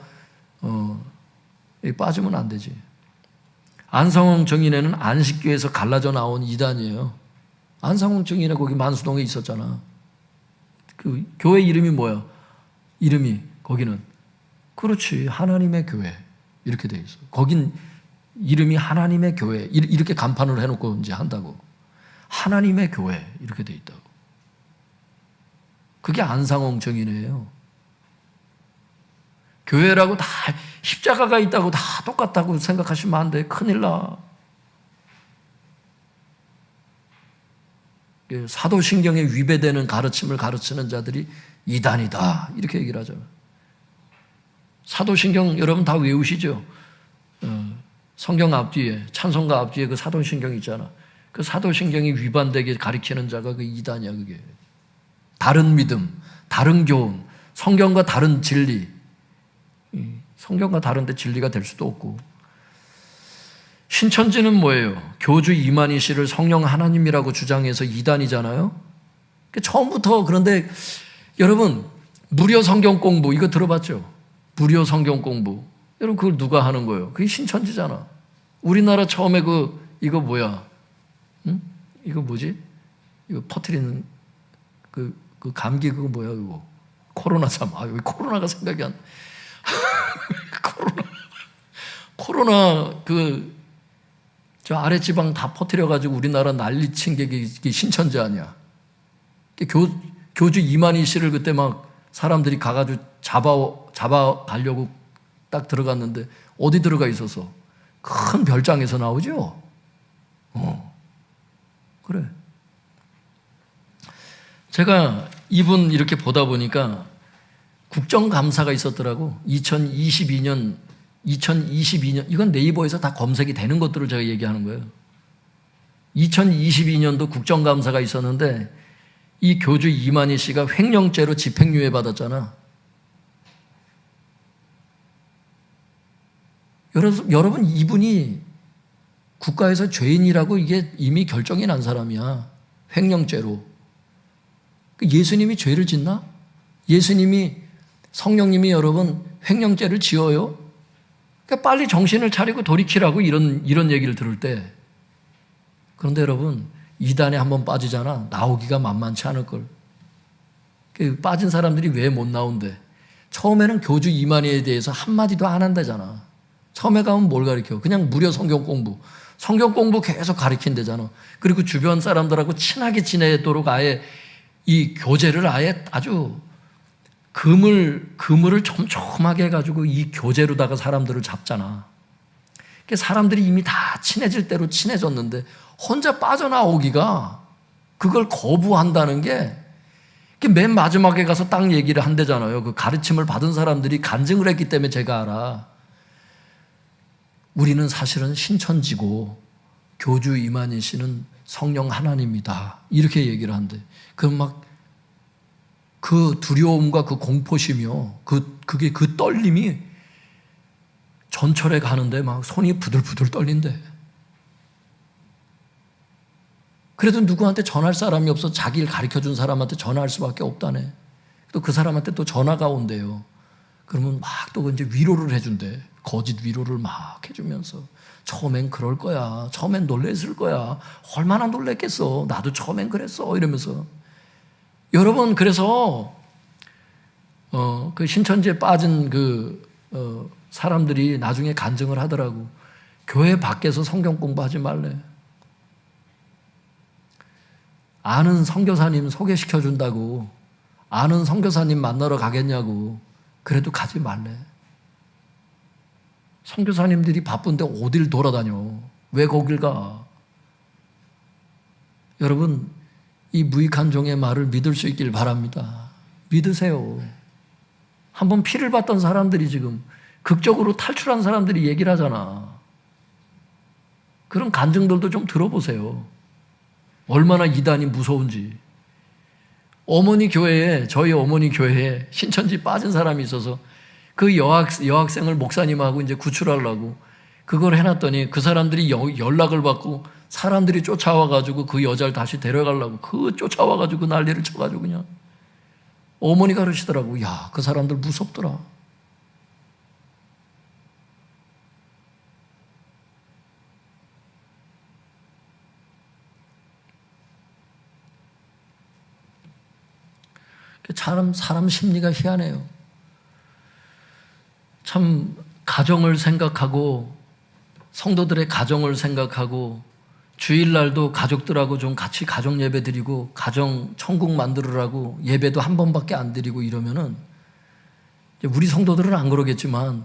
빠지면 안 되지. 안상홍 정인회는 안식교에서 갈라져 나온 이단이에요. 안상홍 정인회 거기 만수동에 있었잖아. 그 교회 이름이 뭐야? 이름이 거기는 그렇지 하나님의 교회 이렇게 돼 있어. 거긴 이름이 하나님의 교회 이렇게 간판을 해놓고 이제 한다고. 하나님의 교회 이렇게 돼 있다고. 그게 안상홍 정인회예요. 교회라고 다 십자가가 있다고 다 똑같다고 생각하시면 안 돼. 큰일 나. 사도신경에 위배되는 가르침을 가르치는 자들이 이단이다 이렇게 얘기를 하잖아요. 사도신경 여러분 다 외우시죠? 성경 앞뒤에 찬송가 앞뒤에 그 사도신경 있잖아. 그 사도신경이 위반되게 가리키는 자가 그 이단이야. 그게 다른 믿음, 다른 교훈, 성경과 다른 진리. 성경과 다른데 진리가 될 수도 없고. 신천지는 뭐예요? 교주 이만희 씨를 성령 하나님이라고 주장해서 이단이잖아요. 처음부터. 그런데 여러분 무료 성경 공부 이거 들어봤죠? 무료 성경 공부. 여러분 그걸 누가 하는 거예요? 그게 신천지잖아. 우리나라 처음에 이거 뭐야? 응? 이거 뭐지? 이거 퍼뜨리는 그 감기 그거 뭐야 그거? 코로나 참. 왜 코로나가 생각이 안? 코로나 저 아래 지방 다 퍼뜨려 가지고 우리나라 난리친 게 신천지 아니야? 교주 이만희 씨를 그때 막 사람들이 가가지고 잡아 가려고 딱 들어갔는데 어디 들어가 있어서 큰 별장에서 나오죠. 그래. 제가 이분 이렇게 보다 보니까 국정감사가 있었더라고. 2022년 이건 네이버에서 다 검색이 되는 것들을 제가 얘기하는 거예요. 2022년도 국정감사가 있었는데 이 교주 이만희 씨가 횡령죄로 집행유예 받았잖아. 여러분, 이분이 국가에서 죄인이라고 이게 이미 결정이 난 사람이야. 횡령죄로. 예수님이 죄를 짓나? 예수님이, 성령님이 여러분 횡령죄를 지어요? 그러니까 빨리 정신을 차리고 돌이키라고 이런 얘기를 들을 때. 그런데 여러분, 이단에 한번 빠지잖아. 나오기가 만만치 않을걸. 빠진 사람들이 왜 못 나온대? 처음에는 교주 이만희에 대해서 한마디도 안 한다잖아. 처음에 가면 뭘 가르쳐? 그냥 무료 성경 공부. 성경 공부 계속 가르친대잖아. 그리고 주변 사람들하고 친하게 지내도록 아예 이 교제를 아예 아주 그물을 촘촘하게 해가지고 이 교제로다가 사람들을 잡잖아. 사람들이 이미 다 친해질 대로 친해졌는데 혼자 빠져나오기가, 그걸 거부한다는 게 맨 마지막에 가서 딱 얘기를 한대잖아요. 그 가르침을 받은 사람들이 간증을 했기 때문에 제가 알아. 우리는 사실은 신천지고 교주 이만희 씨는 성령 하나님이다. 이렇게 얘기를 한대. 그럼 그 두려움과 그 공포심이요. 그게 그 떨림이 전철에 가는데 막 손이 부들부들 떨린대. 그래도 누구한테 전할 사람이 없어 자기를 가르쳐준 사람한테 전화할 수밖에 없다네. 또 그 사람한테 또 전화가 온대요. 그러면 막 또 이제 위로를 해준대. 거짓 위로를 막 해주면서 처음엔 그럴 거야. 처음엔 놀랬을 거야. 얼마나 놀랬겠어. 나도 처음엔 그랬어. 이러면서. 여러분, 그래서 그 신천지에 빠진 사람들이 나중에 간증을 하더라고. 교회 밖에서 성경 공부하지 말래. 아는 선교사님 소개시켜준다고, 아는 선교사님 만나러 가겠냐고. 그래도 가지 말래. 선교사님들이 바쁜데 어딜 돌아다녀. 왜 거길 가? 여러분, 이 무익한 종의 말을 믿을 수 있길 바랍니다. 믿으세요. 한번 피를 봤던 사람들이 지금 극적으로 탈출한 사람들이 얘기를 하잖아. 그런 간증들도 좀 들어보세요. 얼마나 이단이 무서운지. 저희 어머니 교회에 신천지 빠진 사람이 있어서 그 여학생을 목사님하고 이제 구출하려고 그걸 해놨더니 그 사람들이 연락을 받고 사람들이 쫓아와가지고 그 여자를 다시 데려가려고 쫓아와가지고 난리를 쳐가지고 그냥 어머니가 그러시더라고. 야, 그 사람들 무섭더라. 사람 심리가 희한해요. 참 가정을 생각하고 성도들의 가정을 생각하고 주일날도 가족들하고 좀 같이 가정 예배 드리고 가정 천국 만들으라고 예배도 한 번밖에 안 드리고 이러면은 우리 성도들은 안 그러겠지만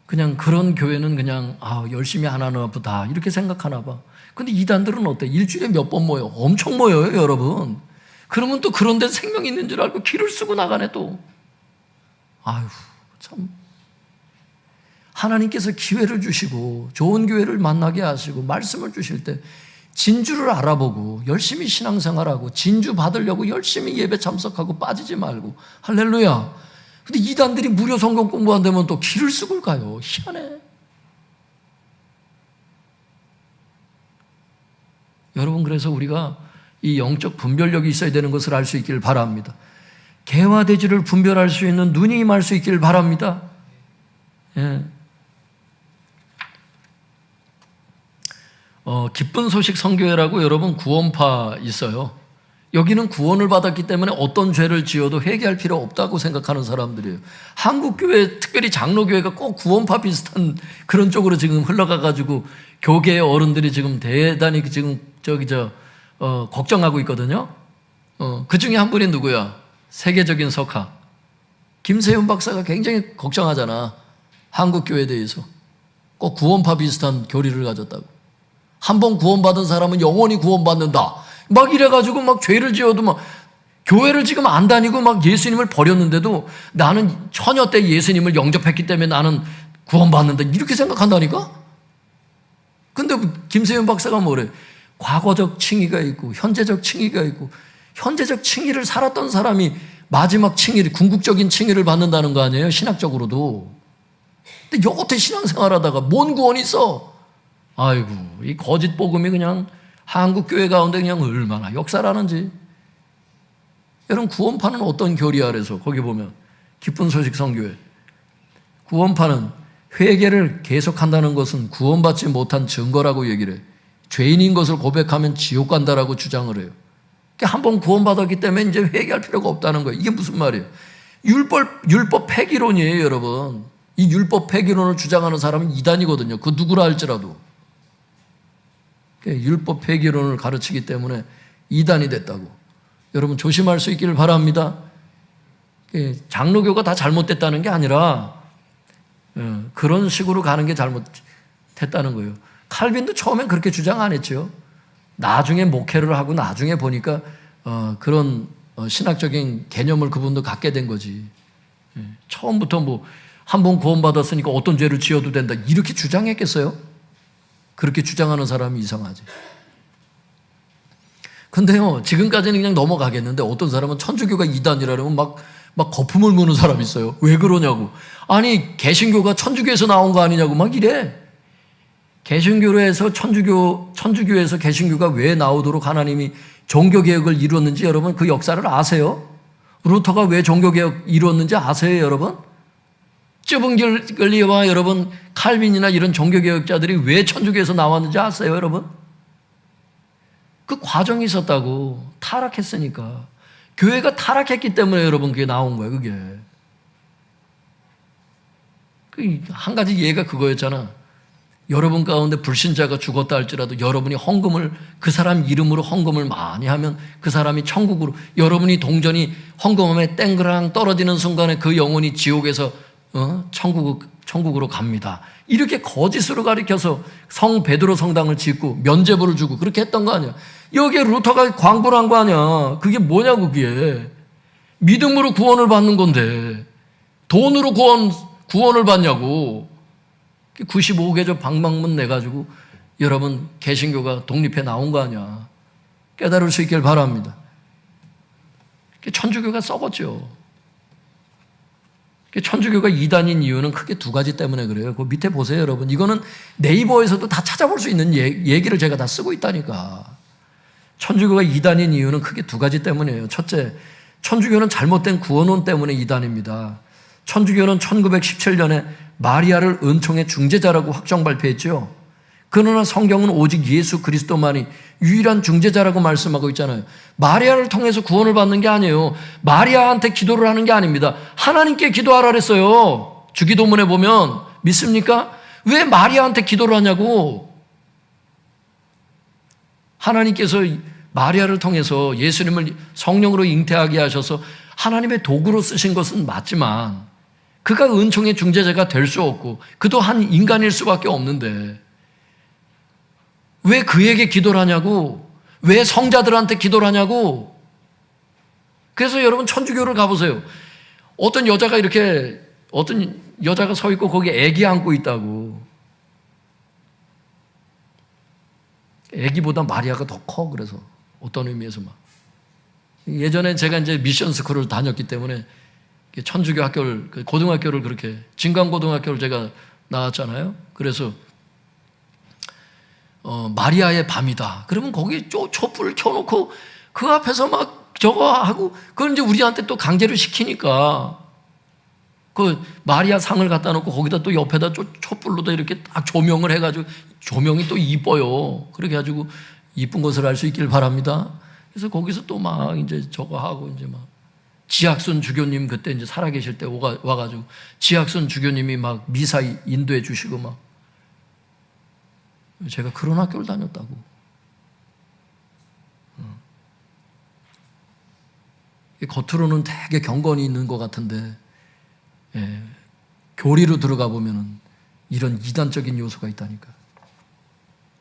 그냥 그런 교회는 그냥 열심히 안 하나 보다 이렇게 생각하나 봐. 근데 이단들은 어때? 일주일에 몇 번 모여? 엄청 모여요, 여러분. 그러면 또 그런 데 생명이 있는 줄 알고 길을 쓰고 나가네 또. 아유, 참. 하나님께서 기회를 주시고 좋은 교회를 만나게 하시고 말씀을 주실 때 진주를 알아보고 열심히 신앙생활하고 진주 받으려고 열심히 예배 참석하고 빠지지 말고. 할렐루야. 근데 이단들이 무료 성경 공부 안 되면 또 길을 쓰고 가요. 희한해. 여러분, 그래서 우리가 이 영적 분별력이 있어야 되는 것을 알 수 있길 바랍니다. 개와 돼지를 분별할 수 있는 눈이 임할 수 있길 바랍니다. 예. 기쁜 소식 선교회라고 여러분 구원파 있어요. 여기는 구원을 받았기 때문에 어떤 죄를 지어도 회개할 필요 없다고 생각하는 사람들이에요. 한국교회, 특별히 장로교회가 꼭 구원파 비슷한 그런 쪽으로 지금 흘러가가지고 교계의 어른들이 지금 대단히 지금 걱정하고 있거든요. 그 중에 한 분이 누구야? 세계적인 석학. 김세윤 박사가 굉장히 걱정하잖아. 한국교회에 대해서. 꼭 구원파 비슷한 교리를 가졌다고. 한 번 구원받은 사람은 영원히 구원받는다. 막 이래가지고 막 죄를 지어도 막 교회를 지금 안 다니고 막 예수님을 버렸는데도 나는 처녀 때 예수님을 영접했기 때문에 나는 구원받는다. 이렇게 생각한다니까? 근데 김세윤 박사가 뭐래? 과거적 칭의가 있고 현재적 칭의가 있고 현재적 칭의를 살았던 사람이 마지막 칭의, 궁극적인 칭의를 받는다는 거 아니에요? 신학적으로도. 근데 여태 신앙생활하다가 뭔 구원이 있어? 아이고, 이 거짓 복음이 그냥 한국 교회 가운데 그냥 얼마나 역사라는지. 여러분, 구원파는 어떤 교리야? 그래서 거기 보면 기쁜 소식 선교회, 구원파는 회개를 계속한다는 것은 구원받지 못한 증거라고 얘기를 해요. 죄인인 것을 고백하면 지옥 간다라고 주장을 해요. 한번 구원받았기 때문에 이제 회개할 필요가 없다는 거예요. 이게 무슨 말이에요? 율법 폐기론이에요, 여러분. 이 율법 폐기론을 주장하는 사람은 이단이거든요. 그 누구라 할지라도. 율법 폐기론을 가르치기 때문에 이단이 됐다고. 여러분 조심할 수 있기를 바랍니다. 장로교가 다 잘못됐다는 게 아니라 그런 식으로 가는 게 잘못됐다는 거예요. 칼빈도 처음엔 그렇게 주장 안 했죠. 나중에 목회를 하고 나중에 보니까 그런 신학적인 개념을 그분도 갖게 된 거지. 처음부터 뭐 한 번 구원받았으니까 어떤 죄를 지어도 된다 이렇게 주장했겠어요? 그렇게 주장하는 사람이 이상하지. 근데요, 지금까지는 그냥 넘어가겠는데 어떤 사람은 천주교가 이단이라면 막 거품을 무는 사람이 있어요. 왜 그러냐고. 아니, 개신교가 천주교에서 나온 거 아니냐고 막 이래. 개신교에서 천주교에서 개신교가 왜 나오도록 하나님이 종교개혁을 이루었는지 여러분 그 역사를 아세요? 루터가 왜 종교개혁 이루었는지 아세요, 여러분? 쯔붕겔리와 여러분 칼빈이나 이런 종교개혁자들이 왜 천주교에서 나왔는지 아세요, 여러분? 그 과정이 있었다고. 타락했으니까. 교회가 타락했기 때문에 여러분 그게 나온 거예요, 그게. 한 가지 예가 그거였잖아. 여러분 가운데 불신자가 죽었다 할지라도 여러분이 헌금을, 그 사람 이름으로 헌금을 많이 하면 그 사람이 천국으로, 여러분이 동전이 헌금함에 땡그랑 떨어지는 순간에 그 영혼이 지옥에서 천국으로 갑니다. 이렇게 거짓으로 가리켜서 성 베드로 성당을 짓고 면죄부를 주고 그렇게 했던 거 아니야. 여기에 루터가 광고를 한 거 아니야. 그게 뭐냐고, 그게. 믿음으로 구원을 받는 건데 돈으로 구원을 받냐고. 95개조 방방문 내가지고 여러분 개신교가 독립해 나온 거 아니야. 깨달을 수 있길 바랍니다. 천주교가 썩었죠. 천주교가 이단인 이유는 크게 두 가지 때문에 그래요. 그 밑에 보세요, 여러분. 이거는 네이버에서도 다 찾아볼 수 있는 얘기를 제가 다 쓰고 있다니까. 천주교가 이단인 이유는 크게 두 가지 때문이에요. 첫째, 천주교는 잘못된 구원론 때문에 이단입니다. 천주교는 1917년에 마리아를 은총의 중재자라고 확정 발표했죠. 그러나 성경은 오직 예수 그리스도만이 유일한 중재자라고 말씀하고 있잖아요. 마리아를 통해서 구원을 받는 게 아니에요. 마리아한테 기도를 하는 게 아닙니다. 하나님께 기도하라 그랬어요. 주기도문에 보면. 믿습니까? 왜 마리아한테 기도를 하냐고. 하나님께서 마리아를 통해서 예수님을 성령으로 잉태하게 하셔서 하나님의 도구로 쓰신 것은 맞지만 그가 은총의 중재자가 될 수 없고 그도 한 인간일 수밖에 없는데 왜 그에게 기도를 하냐고. 왜 성자들한테 기도를 하냐고. 그래서 여러분 천주교를 가보세요. 어떤 여자가 서 있고 거기 애기 안고 있다고. 애기보다 마리아가 더 커. 그래서 어떤 의미에서 막. 예전에 제가 이제 미션 스쿨을 다녔기 때문에 천주교 학교를, 고등학교를 그렇게, 진강고등학교를 제가 나왔잖아요. 그래서 마리아의 밤이다. 그러면 거기 촛불을 켜놓고 그 앞에서 막 저거 하고, 그걸 이제 우리한테 또 강제로 시키니까 그 마리아 상을 갖다 놓고 거기다 또 옆에다 촛불로도 이렇게 딱 조명을 해가지고, 조명이 또 이뻐요. 그렇게 해가지고 이쁜 것을 알 수 있길 바랍니다. 그래서 거기서 또 막 이제 저거 하고 이제 막 지학순 주교님 그때 이제 살아계실 때 와가지고 지학순 주교님이 막 미사 인도해 주시고 막. 제가 그런 학교를 다녔다고. 겉으로는 되게 경건이 있는 것 같은데 교리로 들어가 보면은 이런 이단적인 요소가 있다니까.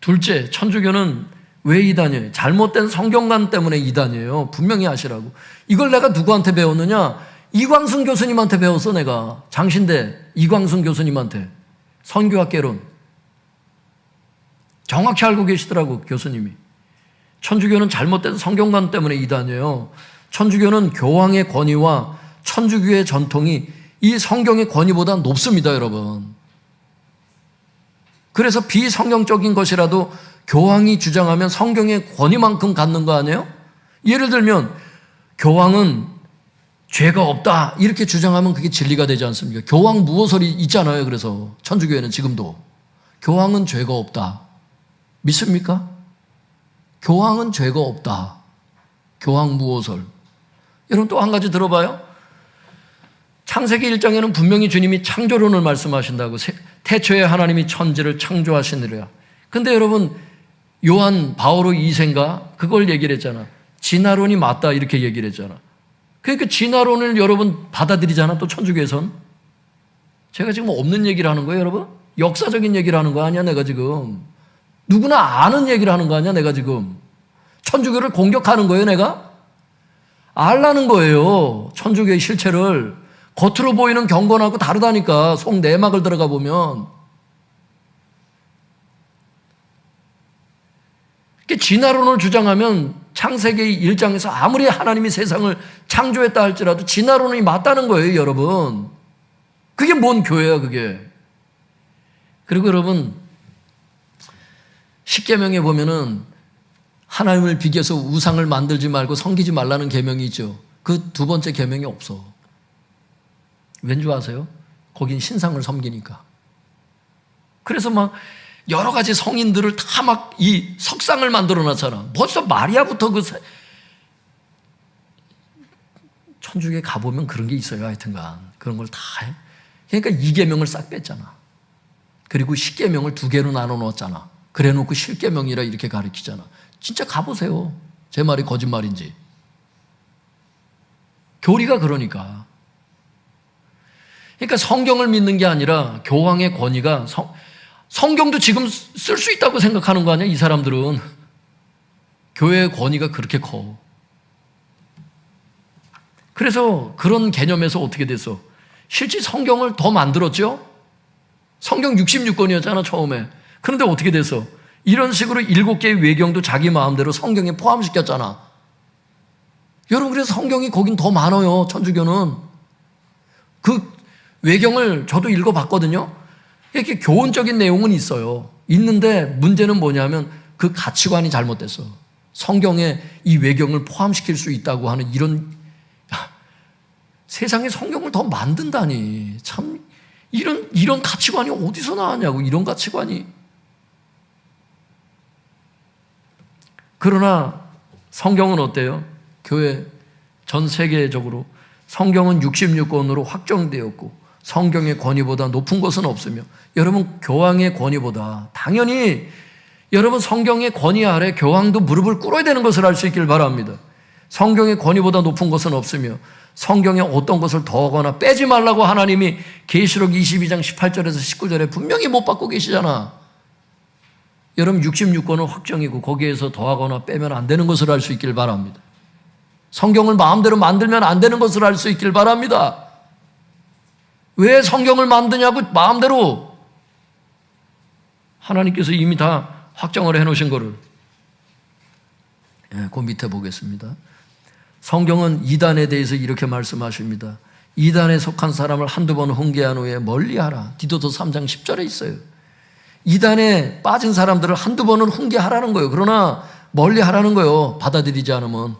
둘째, 천주교는 왜 이단이에요? 잘못된 성경관 때문에 이단이에요. 분명히 아시라고. 이걸 내가 누구한테 배웠느냐? 이광순 교수님한테 배웠어, 내가. 장신대 이광순 교수님한테. 선교학개론. 정확히 알고 계시더라고, 교수님이. 천주교는 잘못된 성경관 때문에 이단이에요. 천주교는 교황의 권위와 천주교의 전통이 이 성경의 권위보다 높습니다, 여러분. 그래서 비성경적인 것이라도 교황이 주장하면 성경의 권위만큼 갖는 거 아니에요? 예를 들면 교황은 죄가 없다 이렇게 주장하면 그게 진리가 되지 않습니까? 교황 무호설이 있잖아요. 그래서 천주교에는 지금도 교황은 죄가 없다. 믿습니까? 교황은 죄가 없다. 교황 무호설. 여러분 또 한 가지 들어봐요. 창세기 1장에는 분명히 주님이 창조론을 말씀하신다고. 태초에 하나님이 천지를 창조하시느라. 근데 여러분 요한 바오로 2세인가 그걸 얘기를 했잖아. 진화론이 맞다 이렇게 얘기를 했잖아. 그러니까 진화론을 여러분 받아들이잖아. 또 천주교에선. 제가 지금 없는 얘기를 하는 거예요, 여러분? 역사적인 얘기를 하는 거 아니야, 내가 지금. 누구나 아는 얘기를 하는 거 아니야, 내가 지금. 천주교를 공격하는 거예요, 내가? 알라는 거예요, 천주교의 실체를. 겉으로 보이는 경건하고 다르다니까, 속 내막을 들어가 보면. 진화론을 주장하면 창세기 1장에서 아무리 하나님이 세상을 창조했다 할지라도 진화론이 맞다는 거예요, 여러분. 그게 뭔 교회야, 그게. 그리고 여러분, 십계명에 보면은 하나님을 비교해서 우상을 만들지 말고 섬기지 말라는 계명이 있죠. 그 두 번째 계명이 없어. 왠 줄 아세요? 거긴 신상을 섬기니까. 그래서 막 여러 가지 성인들을 다 막 이 석상을 만들어 놨잖아. 벌써 마리아부터 그 천주교에 가보면 그런 게 있어요. 하여튼간 그런 걸 다 해. 그러니까 2계명을 싹 뺐잖아. 그리고 10계명을 2개로 나눠 놓았잖아. 그래 놓고 10계명이라 이렇게 가르치잖아. 진짜 가보세요. 제 말이 거짓말인지. 교리가 그러니까. 그러니까 성경을 믿는 게 아니라 교황의 권위가 성경도 지금 쓸 수 있다고 생각하는 거 아니야? 이 사람들은. 교회의 권위가 그렇게 커. 그래서 그런 개념에서 어떻게 됐어? 실제 성경을 더 만들었죠? 성경 66권이었잖아, 처음에. 그런데 어떻게 됐어? 이런 식으로 7개의 외경도 자기 마음대로 성경에 포함시켰잖아. 여러분, 그래서 성경이 거긴 더 많아요, 천주교는. 그 외경을 저도 읽어봤거든요. 이렇게 교훈적인 내용은 있어요. 있는데 문제는 뭐냐면 그 가치관이 잘못됐어. 성경에 이 외경을 포함시킬 수 있다고 하는 이런, 세상에 성경을 더 만든다니. 참, 이런 가치관이 어디서 나왔냐고, 이런 가치관이. 그러나 성경은 어때요? 교회 전 세계적으로 성경은 66권으로 확정되었고 성경의 권위보다 높은 것은 없으며, 여러분 교황의 권위보다 당연히 여러분 성경의 권위 아래 교황도 무릎을 꿇어야 되는 것을 알 수 있길 바랍니다. 성경의 권위보다 높은 것은 없으며 성경에 어떤 것을 더하거나 빼지 말라고 하나님이 계시록 22장 18절에서 19절에 분명히 못 받고 계시잖아. 여러분 66권은 확정이고 거기에서 더하거나 빼면 안 되는 것을 알 수 있길 바랍니다. 성경을 마음대로 만들면 안 되는 것을 알 수 있길 바랍니다. 왜 성경을 만드냐고, 마음대로. 하나님께서 이미 다 확정을 해놓으신 거를. 그 밑에 보겠습니다. 성경은 이단에 대해서 이렇게 말씀하십니다. 이단에 속한 사람을 한두 번 훈계한 후에 멀리하라. 디도서 3장 10절에 있어요. 이단에 빠진 사람들을 한두 번은 훈계하라는 거예요. 그러나 멀리하라는 거예요. 받아들이지 않으면.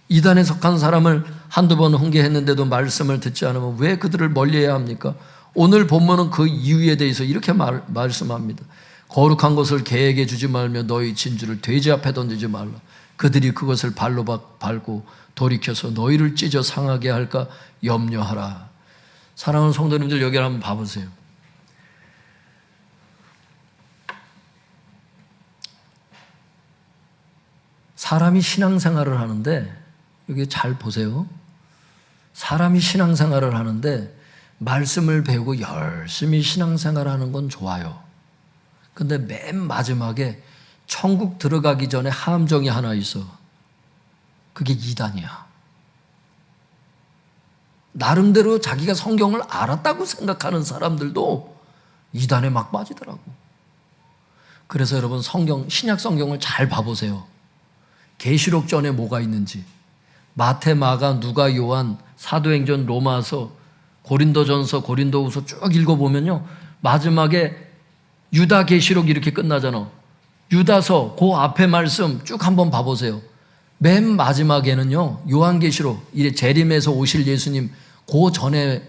이단에 속한 사람을 한두 번 훈계했는데도 말씀을 듣지 않으면 왜 그들을 멀리해야 합니까? 오늘 본문은 그 이유에 대해서 이렇게 말씀합니다. 거룩한 것을 개에게 주지 말며 너희 진주를 돼지 앞에 던지지 말라. 그들이 그것을 발로 밟고 돌이켜서 너희를 찢어 상하게 할까 염려하라. 사랑하는 성도님들, 여기 한번 봐보세요. 사람이 신앙생활을 하는데, 여기 잘 보세요. 사람이 신앙생활을 하는데 말씀을 배우고 열심히 신앙생활하는 건 좋아요. 근데 맨 마지막에 천국 들어가기 전에 함정이 하나 있어. 그게 이단이야. 나름대로 자기가 성경을 알았다고 생각하는 사람들도 이단에 막 빠지더라고. 그래서 여러분 신약 성경을 잘 봐보세요. 계시록 전에 뭐가 있는지 마태, 마가, 누가, 요한, 사도행전, 로마서, 고린도전서, 고린도후서 쭉 읽어보면요, 마지막에 유다 계시록 이렇게 끝나잖아. 유다서 그 앞에 말씀 쭉 한번 봐보세요. 맨 마지막에는요, 요한계시록, 이제 재림에서 오실 예수님 그 전에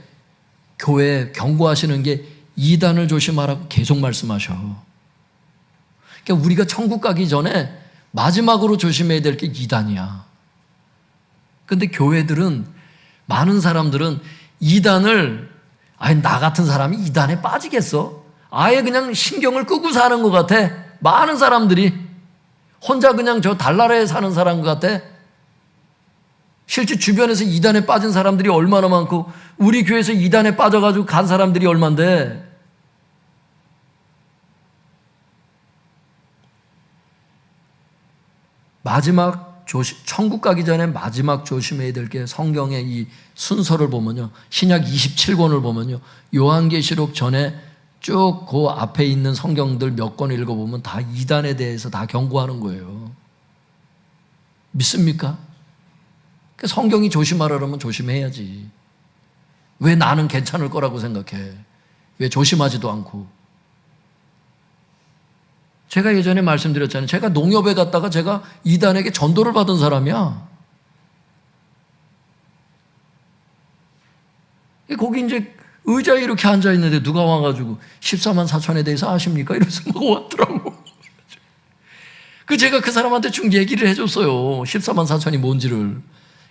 교회 경고하시는 게 이단을 조심하라고 계속 말씀하셔. 그러니까 우리가 천국 가기 전에 마지막으로 조심해야 될 게 이단이야. 근데 교회들은, 많은 사람들은 이단을, 아니 나 같은 사람이 이단에 빠지겠어? 아예 그냥 신경을 끄고 사는 것 같아. 많은 사람들이 혼자 그냥 저 달나라에 사는 사람 같아. 실제 주변에서 이단에 빠진 사람들이 얼마나 많고, 우리 교회에서 이단에 빠져가지고 간 사람들이 얼만데. 천국 가기 전에 마지막 조심해야 될 게, 성경의 이 순서를 보면요, 신약 27권을 보면요, 요한계시록 전에 쭉 그 앞에 있는 성경들 몇 권 읽어보면 다 이단에 대해서 다 경고하는 거예요. 믿습니까? 성경이 조심하라 그러면 조심해야지. 왜 나는 괜찮을 거라고 생각해? 왜 조심하지도 않고? 제가 예전에 말씀드렸잖아요. 제가 농협에 갔다가 제가 이단에게 전도를 받은 사람이야. 거기 이제 의자에 이렇게 앉아있는데 누가 와가지고 14만 4천에 대해서 아십니까? 이러면서 막 왔더라고. 제가 그 사람한테 쭉 얘기를 해줬어요. 14만 4천이 뭔지를.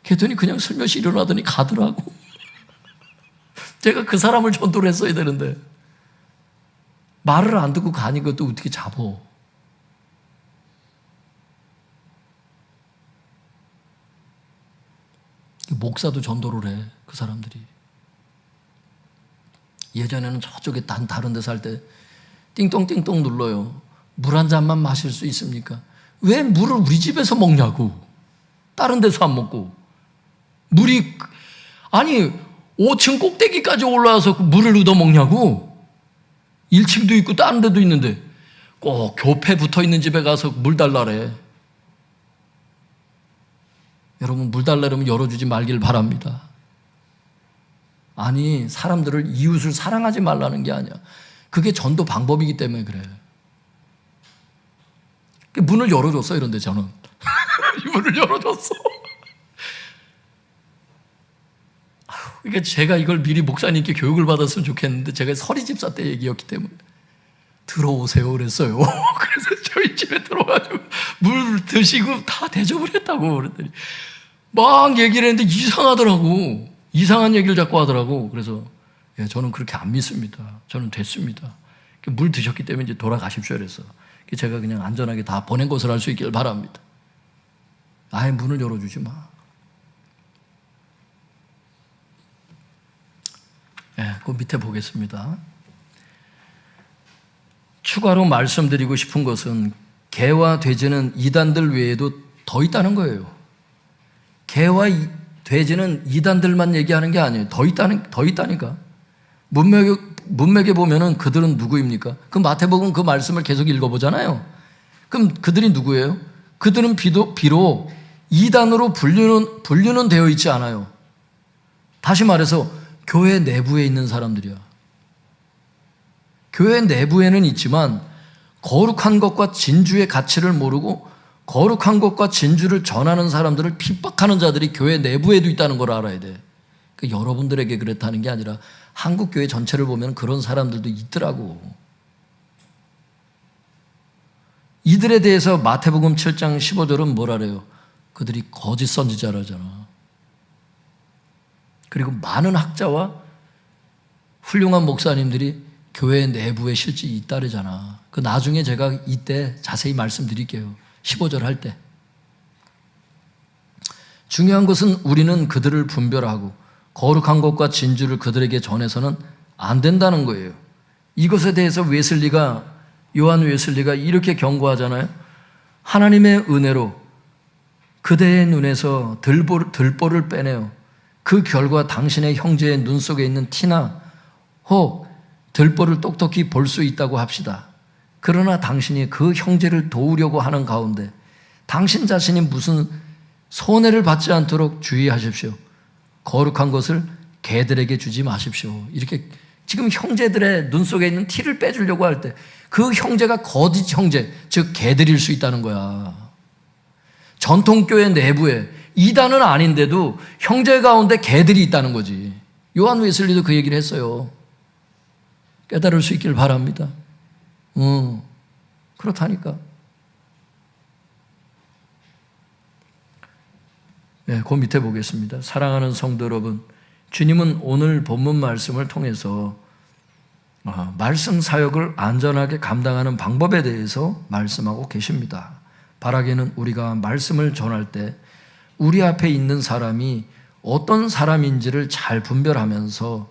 그랬더니 그냥 슬며시 일어나더니 가더라고. 제가 그 사람을 전도를 했어야 되는데 말을 안 듣고 가니 그것도 어떻게 잡어. 목사도 전도를 해, 그 사람들이. 예전에는 저쪽에 다른 데 살 때 띵똥띵똥 눌러요. 물 한 잔만 마실 수 있습니까? 왜 물을 우리 집에서 먹냐고. 다른 데서 안 먹고. 물이, 아니 5층 꼭대기까지 올라와서 그 물을 얻어 먹냐고. 1층도 있고 다른 데도 있는데 꼭 교패 붙어있는 집에 가서 물 달라래. 여러분, 물 달라면 열어주지 말길 바랍니다. 아니, 사람들을, 이웃을 사랑하지 말라는 게 아니야. 그게 전도 방법이기 때문에 그래. 문을 열어줬어, 이런데 저는. 문을 열어줬어. 그러니까 제가 이걸 미리 목사님께 교육을 받았으면 좋겠는데, 제가 서리 집사 때 얘기였기 때문에 들어오세요 그랬어요. 그래서 저희 집에 들어가지고 물 드시고 다 대접을 했다고 그랬더니 막 얘기를 했는데 이상하더라고. 이상한 얘기를 자꾸 하더라고. 그래서 저는 그렇게 안 믿습니다. 저는 됐습니다. 물 드셨기 때문에 이제 돌아가십시오 그랬어. 제가 그냥 안전하게 다 보낸 것을 할 수 있기를 바랍니다. 아예 문을 열어주지 마. 그 밑에 보겠습니다. 추가로 말씀드리고 싶은 것은 개와 돼지는 이단들 외에도 더 있다는 거예요. 개와 돼지는 이단들만 얘기하는 게 아니에요. 더 있다니까. 문맥에 보면은 그들은 누구입니까? 그 마태복음 그 말씀을 계속 읽어보잖아요. 그럼 그들이 누구예요? 그들은 비록 이단으로 분류는 되어 있지 않아요. 다시 말해서 교회 내부에 있는 사람들이야. 교회 내부에는 있지만 거룩한 것과 진주의 가치를 모르고 거룩한 것과 진주를 전하는 사람들을 핍박하는 자들이 교회 내부에도 있다는 걸 알아야 돼. 여러분들에게 그렇다는 게 아니라 한국 교회 전체를 보면 그런 사람들도 있더라고. 이들에 대해서 마태복음 7장 15절은 뭐라 그래요? 그들이 거짓 선지자라잖아. 그리고 많은 학자와 훌륭한 목사님들이 교회 내부에 실제 있다르잖아. 그 나중에 제가 이때 자세히 말씀드릴게요. 15절 할 때. 중요한 것은 우리는 그들을 분별하고 거룩한 것과 진주를 그들에게 전해서는 안 된다는 거예요. 이것에 대해서 요한 웨슬리가 이렇게 경고하잖아요. 하나님의 은혜로 그대의 눈에서 들보를 빼내어 그 결과 당신의 형제의 눈 속에 있는 티나 혹 들보를 똑똑히 볼 수 있다고 합시다. 그러나 당신이 그 형제를 도우려고 하는 가운데 당신 자신이 무슨 손해를 받지 않도록 주의하십시오. 거룩한 것을 개들에게 주지 마십시오. 이렇게 지금 형제들의 눈 속에 있는 티를 빼주려고 할 때 그 형제가 거짓 형제, 즉 개들일 수 있다는 거야. 전통교회 내부에 이단은 아닌데도 형제 가운데 개들이 있다는 거지. 요한 웨슬리도 그 얘기를 했어요. 깨달을 수 있길 바랍니다. 그렇다니까. 네, 그 밑에 보겠습니다. 사랑하는 성도 여러분, 주님은 오늘 본문 말씀을 통해서 말씀 사역을 안전하게 감당하는 방법에 대해서 말씀하고 계십니다. 바라기는 우리가 말씀을 전할 때 우리 앞에 있는 사람이 어떤 사람인지를 잘 분별하면서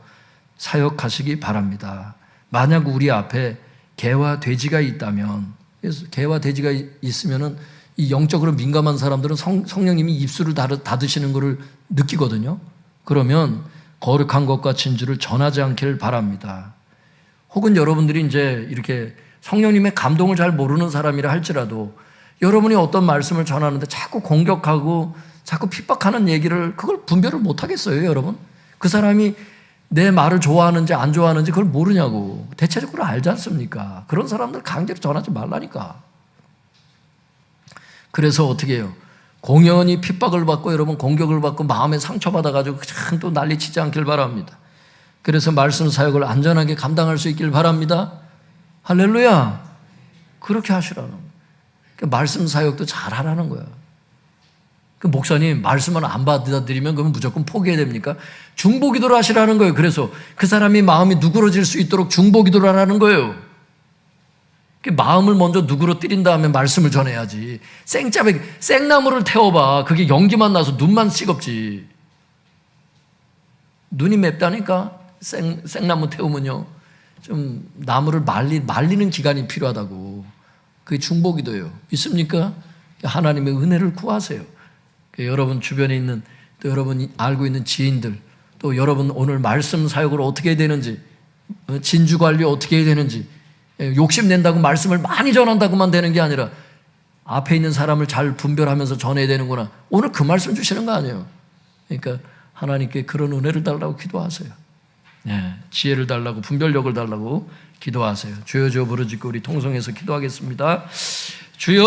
사역하시기 바랍니다. 만약 우리 앞에 개와 돼지가 있다면, 그래서 개와 돼지가 있으면은 이 영적으로 민감한 사람들은 성령님이 입술을 닫으시는 것을 느끼거든요. 그러면 거룩한 것과 진주를 전하지 않기를 바랍니다. 혹은 여러분들이 이제 이렇게 성령님의 감동을 잘 모르는 사람이라 할지라도 여러분이 어떤 말씀을 전하는데 자꾸 공격하고 자꾸 핍박하는 얘기를 그걸 분별을 못 하겠어요, 여러분? 그 사람이 내 말을 좋아하는지 안 좋아하는지 그걸 모르냐고. 대체적으로 알지 않습니까? 그런 사람들 강제로 전하지 말라니까. 그래서 어떻게 해요? 공연히 핍박을 받고 여러분 공격을 받고 마음에 상처받아가지고 그냥 또 난리치지 않길 바랍니다. 그래서 말씀 사역을 안전하게 감당할 수 있길 바랍니다. 할렐루야. 그렇게 하시라는 거예요. 말씀 사역도 잘 하라는 거야. 그 목사님 말씀을 안 받아들이면 그러면 무조건 포기해야 됩니까? 중보기도를 하시라는 거예요. 그래서 그 사람이 마음이 누그러질 수 있도록 중보기도를 하라는 거예요. 마음을 먼저 누그러뜨린 다음에 말씀을 전해야지. 생나무를 태워봐. 그게 연기만 나서 눈만 시겁지. 눈이 맵다니까 생나무 태우면요 좀 나무를 말리는 기간이 필요하다고. 그게 중보기도예요. 믿습니까? 하나님의 은혜를 구하세요. 여러분 주변에 있는 또 여러분이 알고 있는 지인들, 또 여러분 오늘 말씀 사역을 어떻게 해야 되는지, 진주 관리 어떻게 해야 되는지, 욕심낸다고 말씀을 많이 전한다고만 되는 게 아니라 앞에 있는 사람을 잘 분별하면서 전해야 되는구나. 오늘 그 말씀 주시는 거 아니에요. 그러니까 하나님께 그런 은혜를 달라고 기도하세요. 네, 지혜를 달라고, 분별력을 달라고 기도하세요. 주여 주여 부르짖고 우리 통성해서 기도하겠습니다. 주여.